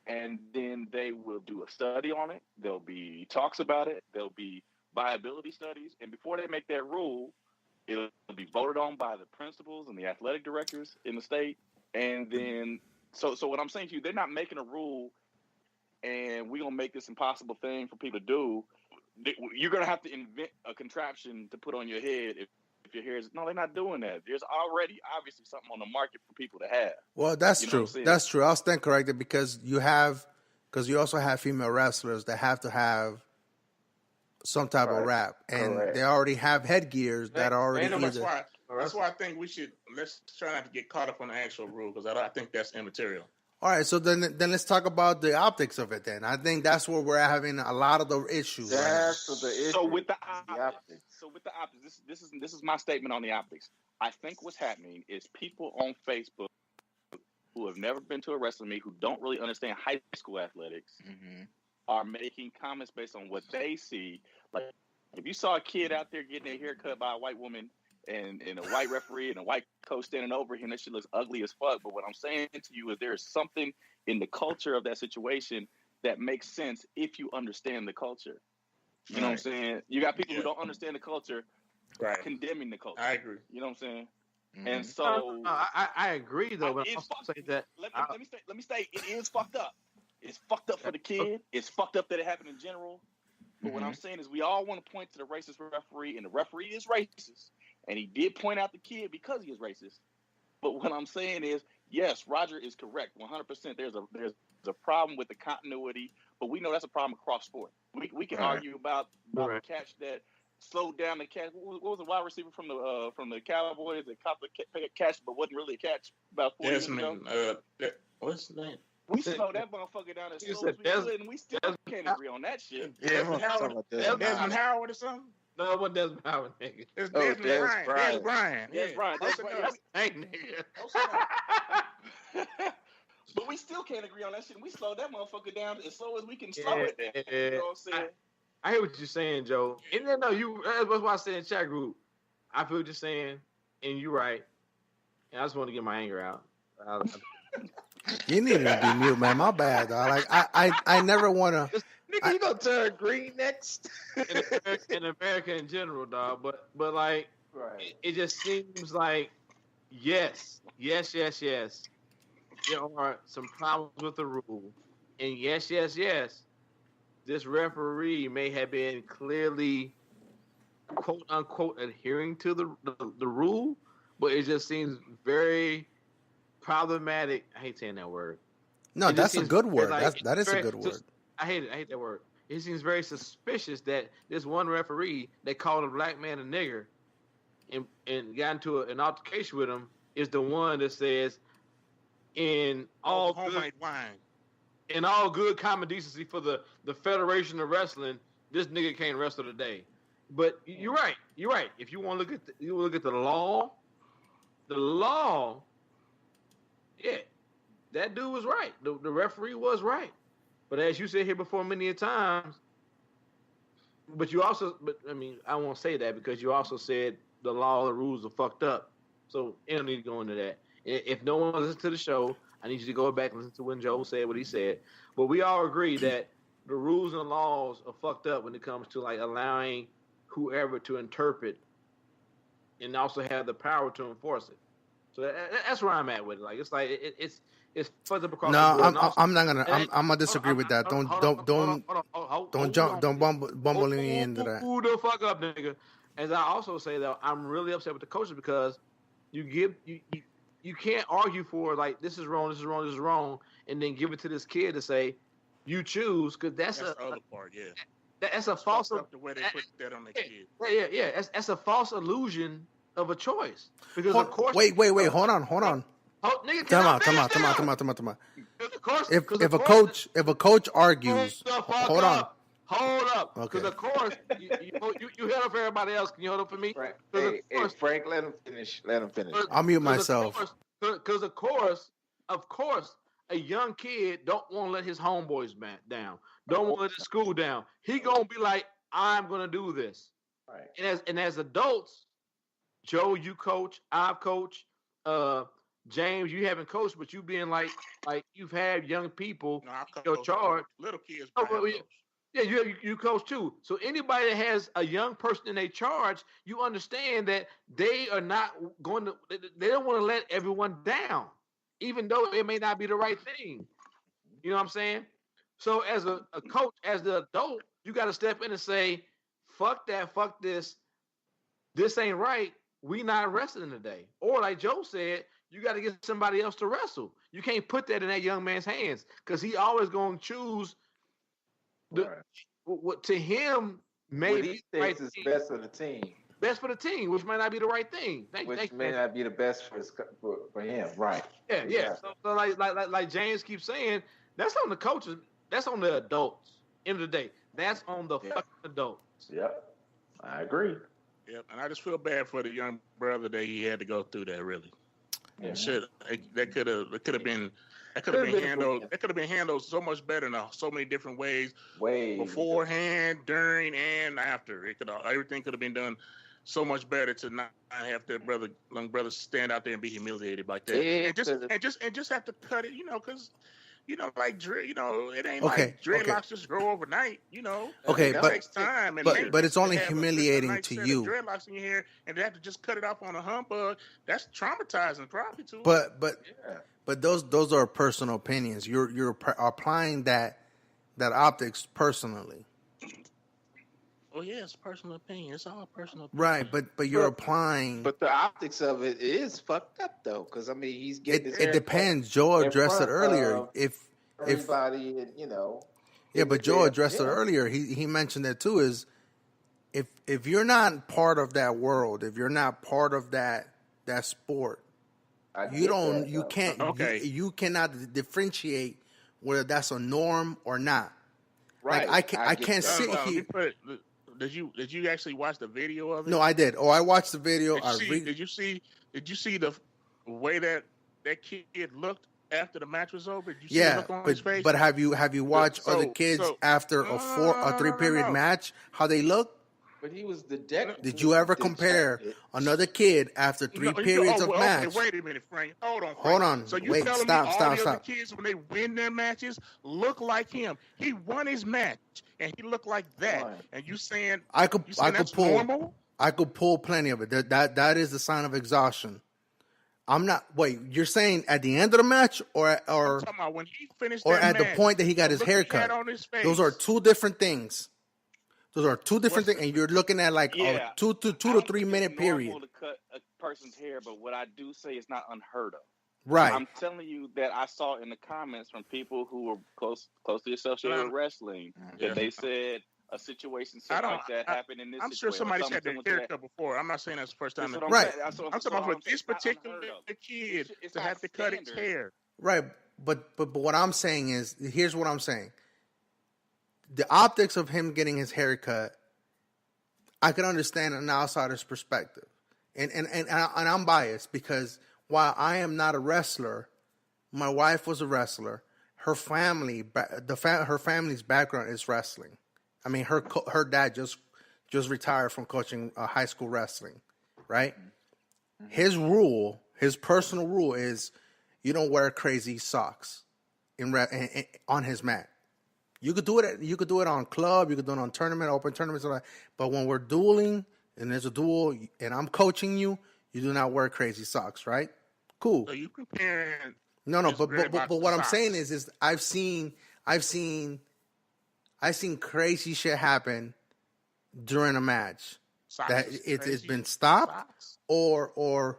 and then they will do a study on it. There'll be talks about it. There'll be viability studies, and before they make that rule, it'll be voted on by the principals and the athletic directors in the state. And then, so what I'm saying to you, they're not making a rule and we're going to make this impossible thing for people to do. You're going to have to invent a contraption to put on your head if your hair is... No, they're not doing that. There's already obviously something on the market for people to have. Well, that's true. That's true. I'll stand corrected, because you also have female wrestlers that have to have some type of wrap, and they already have headgears that are already. That's why I think let's try not to get caught up on the actual rule, because I think that's immaterial. All right, so then let's talk about the optics of it. Then I think that's where we're having a lot of the issues. So with the optics, this is my statement on the optics. I think what's happening is people on Facebook who have never been to a wrestling meet, who don't really understand high school athletics. Mm-hmm. Are making comments based on what they see. Like, if you saw a kid out there getting their hair cut by a white woman and a white referee and a white coach standing over him, that shit looks ugly as fuck. But what I'm saying to you is there is something in the culture of that situation that makes sense if you understand the culture. You know what I'm saying? You got people who don't understand the culture condemning the culture. I agree. You know what I'm saying? Mm-hmm. And so... I agree, though. But I'll say that... Let me say, it is fucked up. It's fucked up for the kid. It's fucked up that it happened in general. But what I'm saying is we all want to point to the racist referee, and the referee is racist. And he did point out the kid because he is racist. But what I'm saying is, yes, Roger is correct. 100%. There's a problem with the continuity, but we know that's a problem across sport. We can argue about the catch that slowed down the catch. What was the wide receiver from the Cowboys that caught the catch but wasn't really a catch about 4 years ago? What's his name? We slowed that motherfucker down as slow as we could, and we still can't agree on that shit. Desmond Howard or something? No, it wasn't Desmond Howard, nigga. It's Desmond Bryan. But we still can't agree on that shit. We slowed that motherfucker down as slow as we can slow it down. You know what I'm saying? I hear what you're saying, Joe. And then, that's why I said in the chat group, I feel what you're saying, and you're right. And I just want to get my anger out. You need to be mute, man. My bad, dog. Like I never want to. Nigga, you gonna turn green next? in America in general, dog. But like, it just seems like yes. There are some problems with the rule, and yes. This referee may have been clearly, quote unquote, adhering to the rule, but it just seems very problematic. I hate saying that word. No, It just that's a seems good word. like That is a very good word. I hate that word. It seems very suspicious that this one referee that called a black man a nigger and got into an altercation with him is the one that says in all homemade wine. In all good common decency for the Federation of Wrestling, this nigga can't wrestle today. But you're right. If you want to look at the law, yeah, that dude was right. The referee was right. But as you said here before many a times, but I mean, I won't say that because you also said the law, the rules are fucked up. So I don't need to go into that. If no one listens to the show, I need you to go back and listen to when Joe said what he said. But we all agree that the rules and laws are fucked up when it comes to like allowing whoever to interpret and also have the power to enforce it. So that's where I'm at with it. Like it's like it's fucked up across the board. No, I'm not gonna. I'm gonna disagree with that. Don't bumble me into that. Who the fuck up, nigga? As I also say that I'm really upset with the coaches because you can't argue for like this is wrong, and then give it to this kid to say you choose because that's the other part. Yeah, that's a false. The way they put that on the kid. Yeah. That's a false illusion of a choice because of course. Wait. Hold on. Nigga, Time out. If a coach argues, hold on. Hold up. Okay. Because of course you held up for everybody else. Can you hold up for me? Frank, hey, Frank, let him finish. I'll mute myself. Because of course, a young kid don't want to let his homeboys down. Don't want to let his school down. He gonna be like, I'm gonna do this. Right. And as adults, Joe, you coach, I've coached. James, you haven't coached, but you being like you've had young people in your charge. Little kids. Yeah, you coach too. So anybody that has a young person in their charge, you understand that they are not going to. They don't want to let everyone down, even though it may not be the right thing. You know what I'm saying? So as a coach, as the adult, you got to step in and say, "Fuck that, fuck this. This ain't right. We not wrestling today." Or like Joe said, you got to get somebody else to wrestle. You can't put that in that young man's hands because he always going to choose what to him maybe what he thinks is best for the team. Best for the team, which might not be the right thing. Which may not be the best for him, right? Yeah. So like James keeps saying, that's on the coaches. That's on the adults. End of the day, that's on the fucking adults. Yep, I agree. Yep, and I just feel bad for the young brother that he had to go through that. Really, that could have been handled. That could have been handled so much better in so many different ways. Beforehand, during, and after. Everything could have been done so much better to not have that young brother stand out there and be humiliated like that, and just have to cut it. Because. Like it ain't like dreadlocks just grow overnight. Okay, it takes time. But it's only humiliating to you. Dreadlocks in your hair, and they have to just cut it off on a humbug. That's traumatizing, probably too. But those are personal opinions. You're applying that optics personally. Oh yeah, it's personal opinion. It's all personal opinion. Right, but you're applying. But the optics of it is fucked up though, because I mean he's getting. It depends. Joe addressed it earlier. If everybody, Yeah, but Joe addressed it earlier. He mentioned that too. Is if you're not part of that world, if you're not part of that sport, you cannot differentiate whether that's a norm or not. Right. Like I can't sit here. Did you actually watch the video of it? No, I did. I watched the video. Did you see the way that kid looked after the match was over? Did you see the look on his face? But have you watched other kids after a 3-period match how they look? But he was the deck. Did you ever compare another kid after 3 periods of match? Okay, wait a minute, Frank. Hold on. So you telling me all the other kids when they win their matches look like him? He won his match and he looked like that. And you saying I could pull normal? I could pull plenty of it. That is a sign of exhaustion. I'm not. Wait, you're saying at the end of the match, or I'm talking about when he finished, or at the point that he got his hair cut? Those are two different things. Those are two different things, and you're looking at like a 2 to 3 minute period. It's normal to cut a person's hair, but what I do say is not unheard of. Right. I'm telling you that I saw in the comments from people who were closely associated with wrestling that they said a situation like that happened in this I'm situation. sure somebody's had their haircut before. I'm not saying that's the first time. Right. I'm talking about for this particular kid to have to cut his hair. Right. But what I'm saying is, here's what I'm saying. The optics of him getting his hair cut, I can understand an outsider's perspective. And I'm biased because while I am not a wrestler, my wife was a wrestler. Her family, her family's background is wrestling. I mean, her dad just retired from coaching high school wrestling, right? His personal rule is, you don't wear crazy socks on his mat. You could do it on club, you could do it on tournament, open tournaments, but when we're dueling and there's a duel and I'm coaching you, you do not wear crazy socks, right? Cool. So you comparing? No, but what I'm saying is I've seen crazy shit happen during a match that it's been stopped or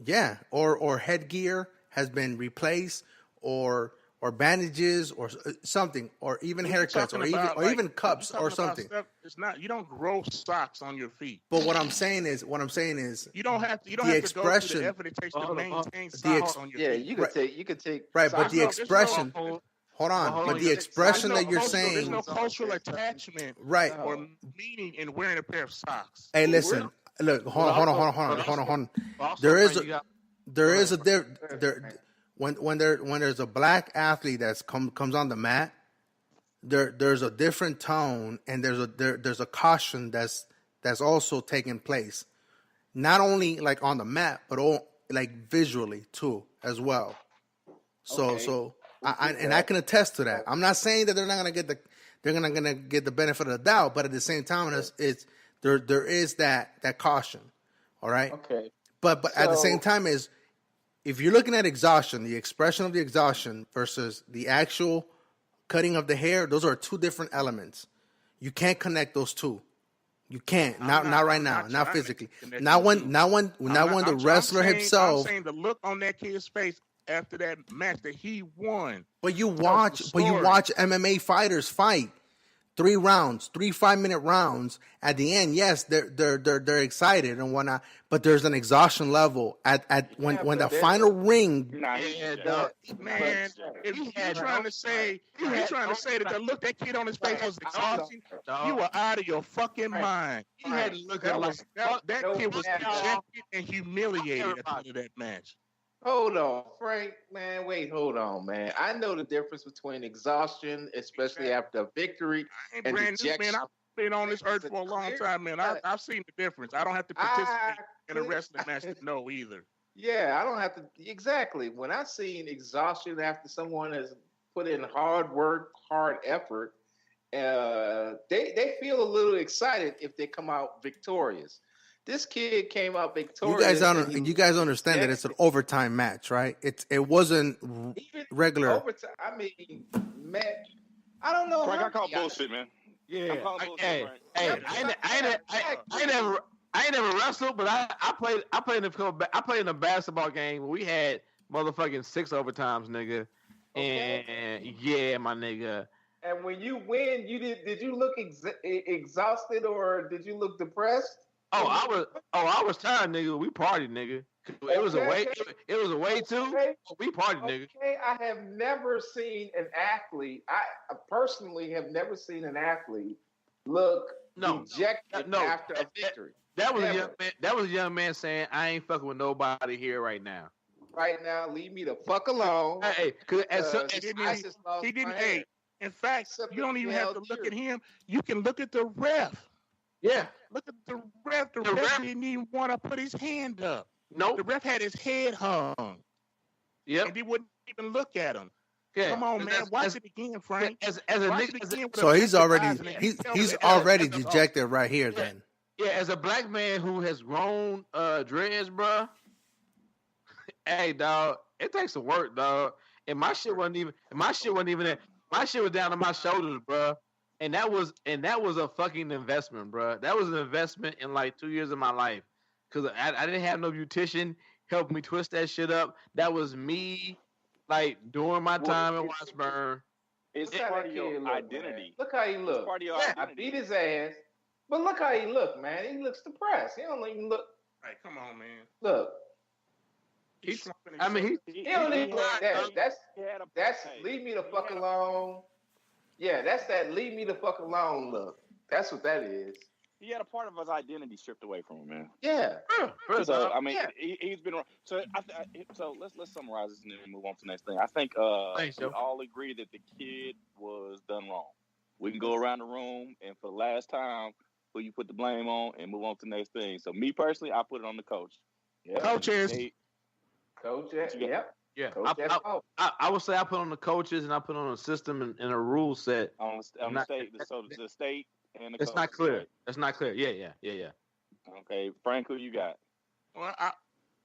headgear has been replaced or bandages or something or even haircuts or even cups or something. It's not, you don't grow socks on your feet. But what I'm saying is you don't have to go through the effort it takes to maintain socks on your feet. You could take right, but the expression. Hold on, but the expression that you're saying, there's no cultural attachment, right, or meaning in wearing a pair of socks. Hey, listen, look, hold on. There is a when there's a black athlete that comes on the mat, there's a different tone and there's a caution that's also taking place, not only like on the mat but like visually too as well. So I can attest to that. I'm not saying that they're not gonna get the benefit of the doubt, but at the same time, there is that caution. All right. Okay. But at the same time is, if you're looking at exhaustion, the expression of the exhaustion versus the actual cutting of the hair, those are two different elements. You can't connect those two. You can't. Not right now. Not physically. Not when the wrestler himself. I'm saying the look on that kid's face after that match that he won. But you watch MMA fighters fight 3 rounds, 3 5-minute rounds. At the end, yes, they're excited and whatnot, but there's an exhaustion level when the final ring. Man, if you're trying to say that the look that kid on his face was exhausting, you were out of your fucking mind. He had to look at that kid was dejected and humiliated at the end of that match. Hold on, Frank, man. Hold on, man. I know the difference between exhaustion, especially after a victory, and dejection. Man, I've been on this earth for a long time, man. I've seen the difference. I don't have to participate in a wrestling match to know either. Yeah, I don't have to. Exactly. When I've seen exhaustion after someone has put in hard work, hard effort, they feel a little excited if they come out victorious. This kid came out victorious. You guys understand that it's an overtime match, right? It wasn't regular overtime. I mean, man, I don't know. Frank, I call bullshit, man. Yeah. I ain't never wrestled, but I played in a basketball game where we had motherfucking 6 overtimes, nigga. Okay. And yeah, my nigga. And when you win, did you look exhausted or did you look depressed? I was tired, nigga. We partied, nigga. It was a way too. We partied, nigga. Okay, I have never seen an athlete. I personally have never seen an athlete look dejected after a victory. That was a young man. That was a young man saying, "I ain't fucking with nobody here right now." Right now, leave me the fuck alone. Hey, he didn't. Hey, in fact, you don't even have to look at him. You can look at the ref. Yeah. Look at the ref. The ref didn't even want to put his hand up. No. The ref had his head hung. Yep. And he wouldn't even look at him. Yeah. Come on, man. Watch it again, Frank. So he's already dejected right here then. Yeah, as a black man who has grown dreads, bro. Hey, dog, it takes some work, dog. And my shit wasn't even that. My shit was down to my shoulders, bro. And that was a fucking investment, bro. That was an investment in like 2 years of my life. Cause I didn't have no beautician. helped me twist that shit up. That was me, like during my time in Wattsburn. It's Look how part that of your kid look, identity. man. Look how he It's look. part of your I identity. beat his ass, but look how he look, man. He looks depressed. He don't even look. Hey, come on, man. Look, He's he slumping himself. don't even like that. That's hey, leave me the fuck alone. Yeah, that's that leave me the fuck alone look. That's what that is. He had a part of his identity stripped away from him, man. Yeah. So I mean, yeah. he's been. So so let's summarize this and then move on to the next thing. I think Thanks, we Joe. all agree that the kid was done wrong. We can go around the room and for the last time, who you put the blame on and move on to the next thing. So me personally, I put it on the coach. Yeah. Coaches. Coach, Yep. Yeah, Coach, I would say I put on the coaches and I put on a system and a rule set. On the state, so the state and the It's coach, not clear. right? It's not clear. Yeah. Okay, Frank, who you got? Well,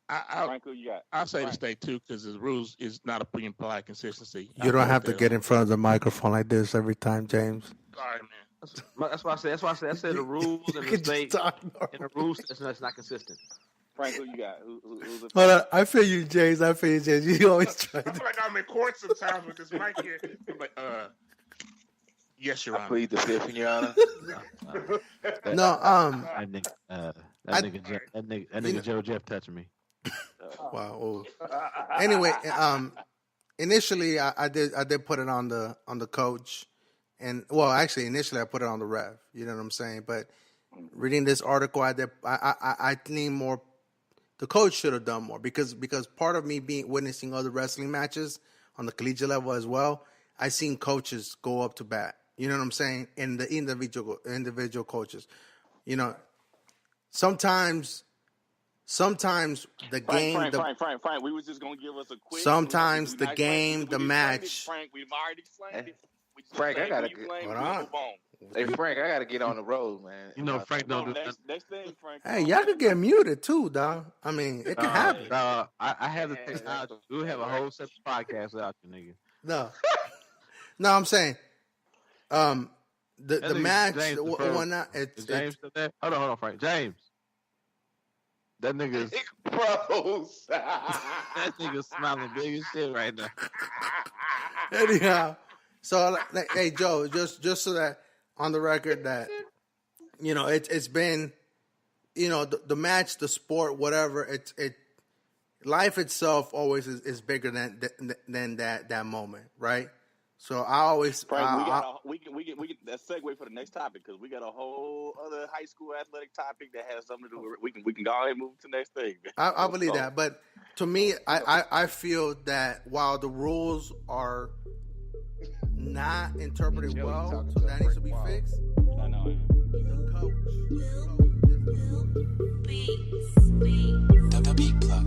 Frank, who you got? I'll say the state too because the rules is not a implied consistency. You don't have to get in front of the microphone like this every time, James. Sorry, man. That's why I said. I said the rules and the state and the rules that's not consistent. Frank, who you got? Who's the Hold on, I feel you, James. You always try I feel to. like I'm in court sometimes with this mic here. I'm like, yes, Your I Honor. plead the fifth, Your Honor. No, That nigga Joe Jeff touching me. wow. Oh. Anyway, initially I did put it on the coach, and well, actually initially I put it on the ref. You know what I'm saying? But reading this article, I lean more. The coach should have done more because part of me witnessing other wrestling matches on the collegiate level as well, I seen coaches go up to bat. You know what I'm saying? And the individual coaches, you know, sometimes the game. Frank, we was just gonna give us a quick. Sometimes the game, the match. Frank, we've already explained it. Frank, I gotta get. Hold on. Hey Frank, I gotta get on the road, man. You know, Frank don't do that. Next thing, Frank. Hey, y'all could get muted too, dog. I mean, it can happen. I have the technology. We have a whole set of podcasts out there, nigga. No, I'm saying, the match. James Is James still there? Hold on, Frank. James. That nigga is Bros. that nigga smiling big as shit right now. Anyhow, so hey Joe, just so that on the record that you know it's been, you know, the match, the sport, whatever. Life itself always is bigger than that moment, right? So I always Frank, we get that segue for the next topic because we got a whole other high school athletic topic that has something to do with it. We can go ahead and move to the next thing. I believe that, but to me, I feel that while the rules are not interpreted well, so that needs to be fixed. I know. The coach. The beat plug.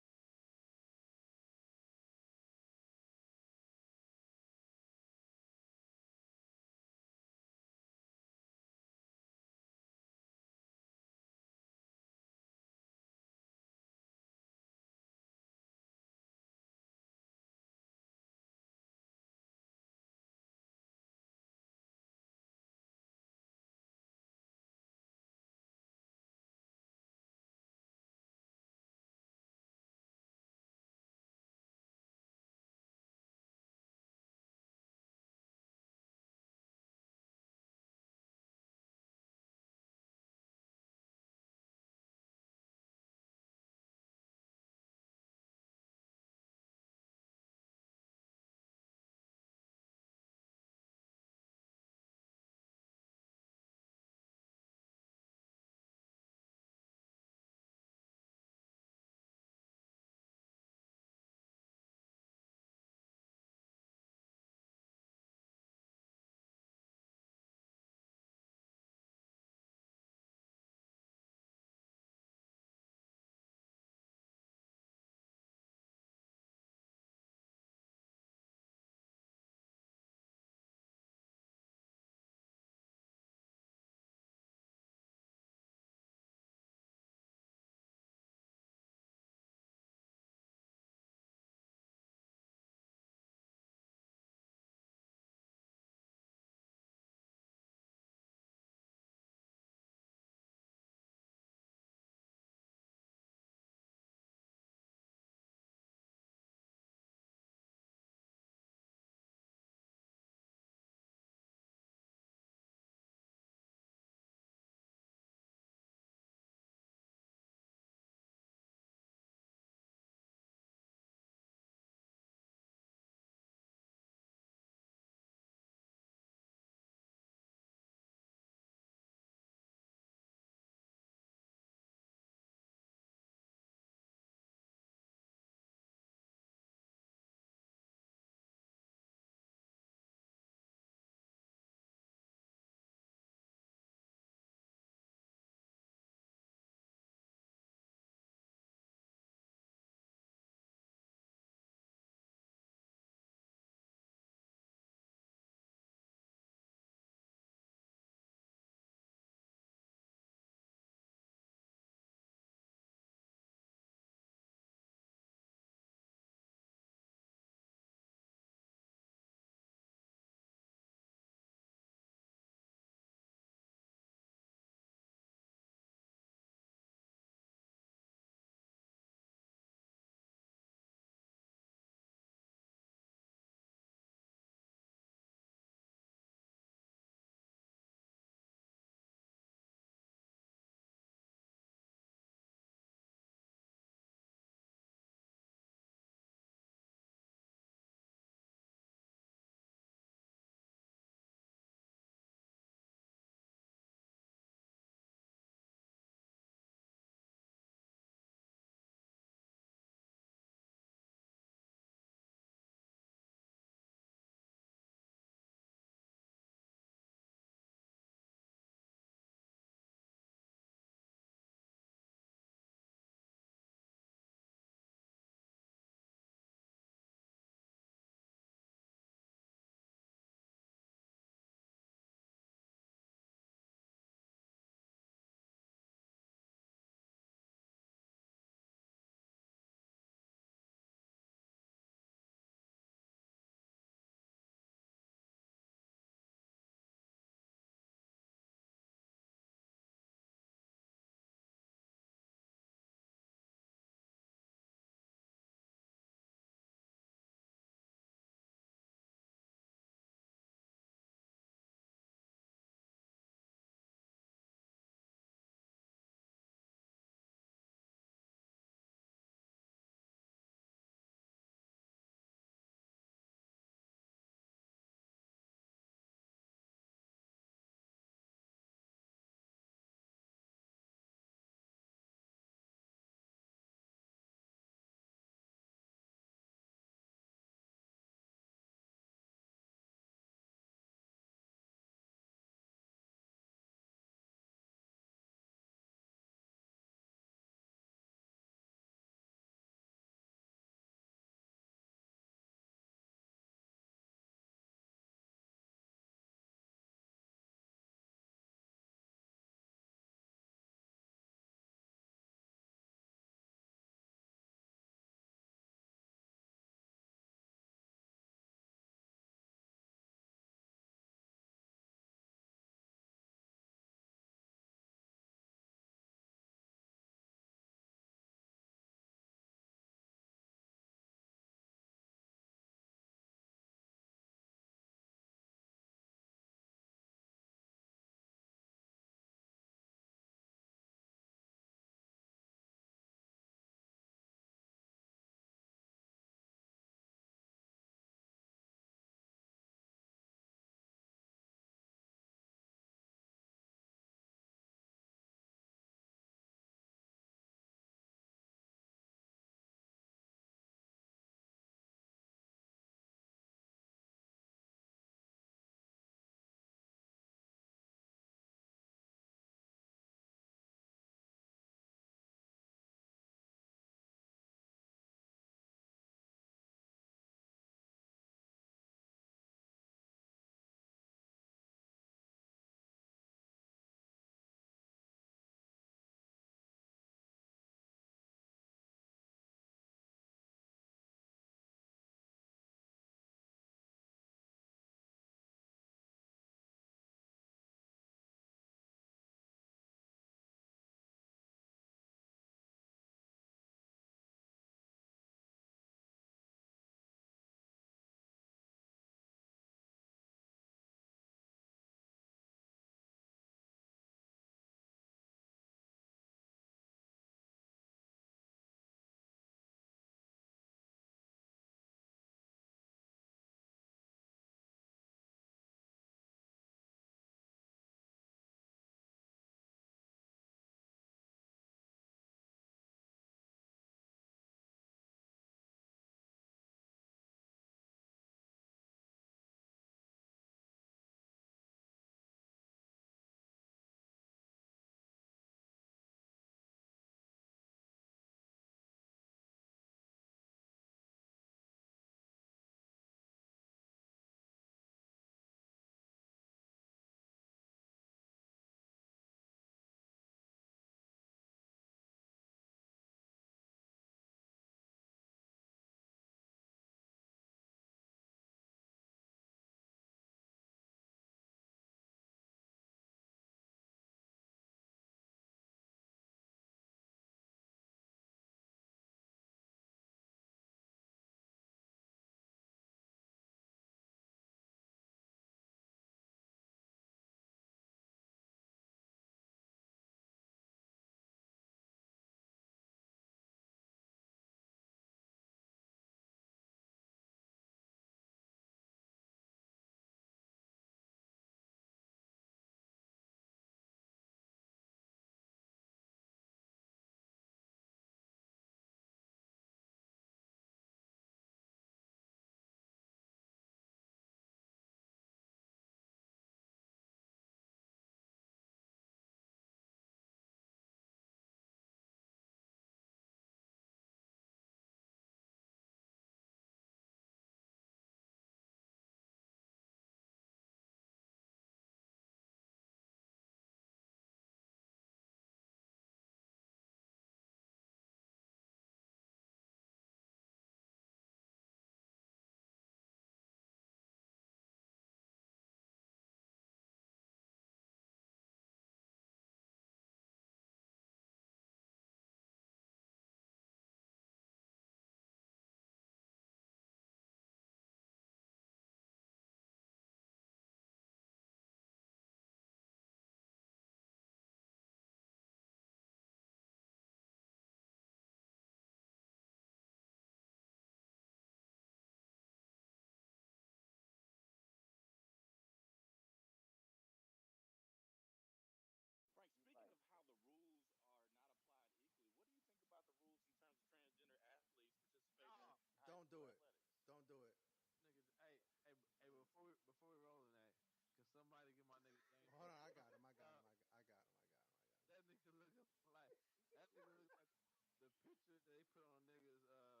they put on niggas mochi.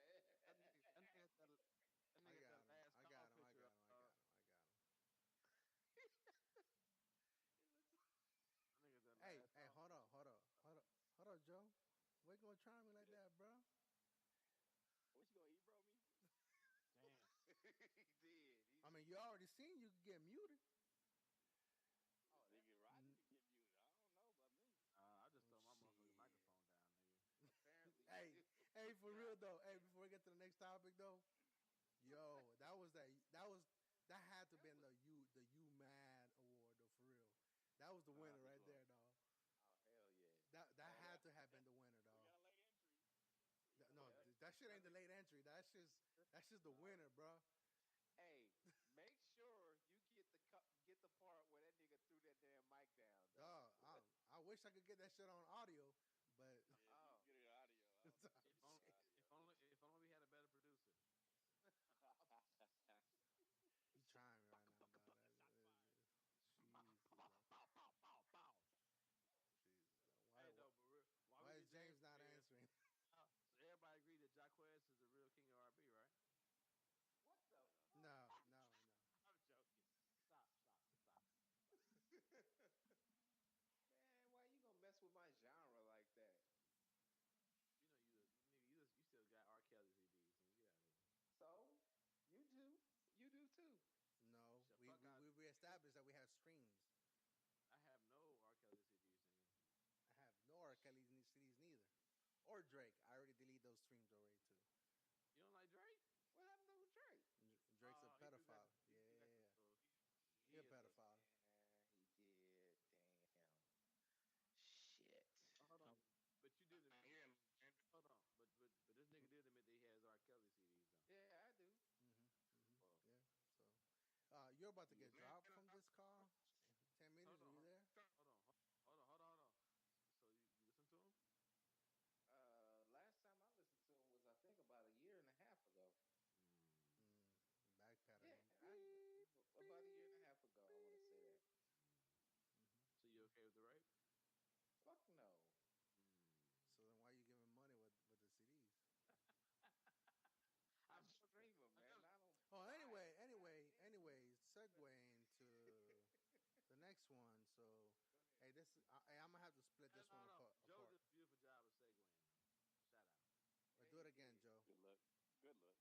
That's the ultimate box, man. That I nigga got that him. last I call got him. I picture. got him. I got him. I got him. It looks That nigga that Hey, last hey, call hold picture. on, hold on, hold on, hold on, Joe. Why you gonna try me like that, bro? What you gonna eat, bro? Me? Damn. he did. I mean, you already seen you could get muted. Oh, that's Nigga, Roger could get muted. I don't know about me. I just throw my Shit. motherfucking microphone down, nigga. apparently you Hey, do. hey, for real though. Hey, before we get to the next topic though, yo, that had to That been was the you mad award though, for real. That was the winner Which right one? there, dog. oh hell yeah. That had to have been the winner, We dog. got a late entry. No, Yeah. that shit ain't the late entry. That's just the winner, bro. Hey, make sure you get the part where that nigga threw that damn mic down, though. Dog, I wish I could get that shit on audio, but Yeah, if Oh, you get it audio. I don't know if you If get only, it if only we had a better producer. audio. you trying me right now, dog. Shots fired. Jesus, Bow, bow, bow, bow, bow. Jesus. Hey, no, but why Why we is get James James not here? answering? So everybody agree that Jacquez is the real king of R&B, right? what the No, no, no. I'm joking. Stop. man? Why you gonna mess with my genre like that? You know you still got R. Kelly CDs, and you get out of here. So you do too. No, Shut we fuck we out. we established that we have streams. I have no R. Kelly CDs, nigga. I have no R. Kelly CDs neither, or Drake. I already deleted those streams already too. You don't like Drake? What happened to Drake? Drake's a He threw that. pedophile. He Yeah, threw that. yeah, yeah. He He a is a. pedophile. Yeah, he did. Damn. Shit. Hold on. But you did admit. Yeah, Hold on. But this nigga did admit that he has R. Kelly CDs though. Yeah, I do. Well, Yeah. So, you're about to get man, dropped from this call. 10 minutes. hold Are on. you there? Hold on. So you listen to him? Last time I listened to him was I think about a year and a half ago. Yeah, Backpedaling. about a year and a half ago. I want to say that. So you okay with the rape? Fuck no. So then, why are you giving money with the CDs? I stream them, man. I don't. Oh, buy anyway, 'em. God damn. segueing to the next one. So, Go ahead. hey, I'm gonna have to split this one No. Joe apart. did a beautiful job of segueing though. Shout out. Or Yeah, do it he again, did. Joe. Good luck. Good luck.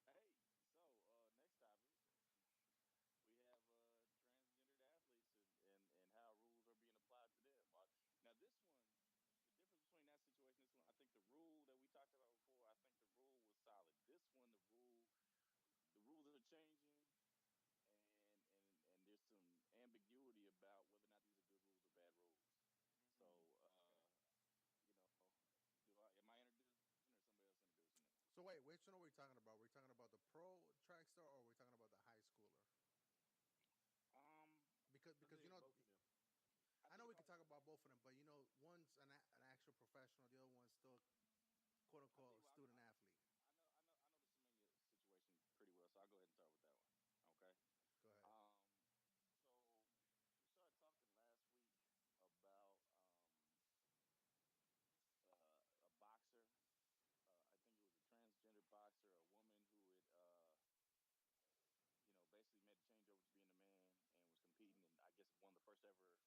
Hey, so next topic. We have transgendered athletes and how rules are being applied to them. Now, this one, the difference between that situation, this one, I think the rule that we talked about before, I think the rule was solid. This one, the rules are changing, and there's some ambiguity about whether or not these are good rules or bad rules. So, Okay. am I introducing or somebody else introducing it? So wait, which one are we talking about? We're talking about the pro track star, or we're talking about the high schooler? Um, Because Both of them. I know we can talk about both of them, but one's an actual professional, the other one's still quote I tell you unquote what, student athlete. I know the Semenya situation pretty well, so I'll go ahead and start with that one. Okay. Go ahead. So we started talking last week about a boxer. I think it was a transgender boxer, a woman who had, basically made a change over to being a man and was competing, and I guess won the first ever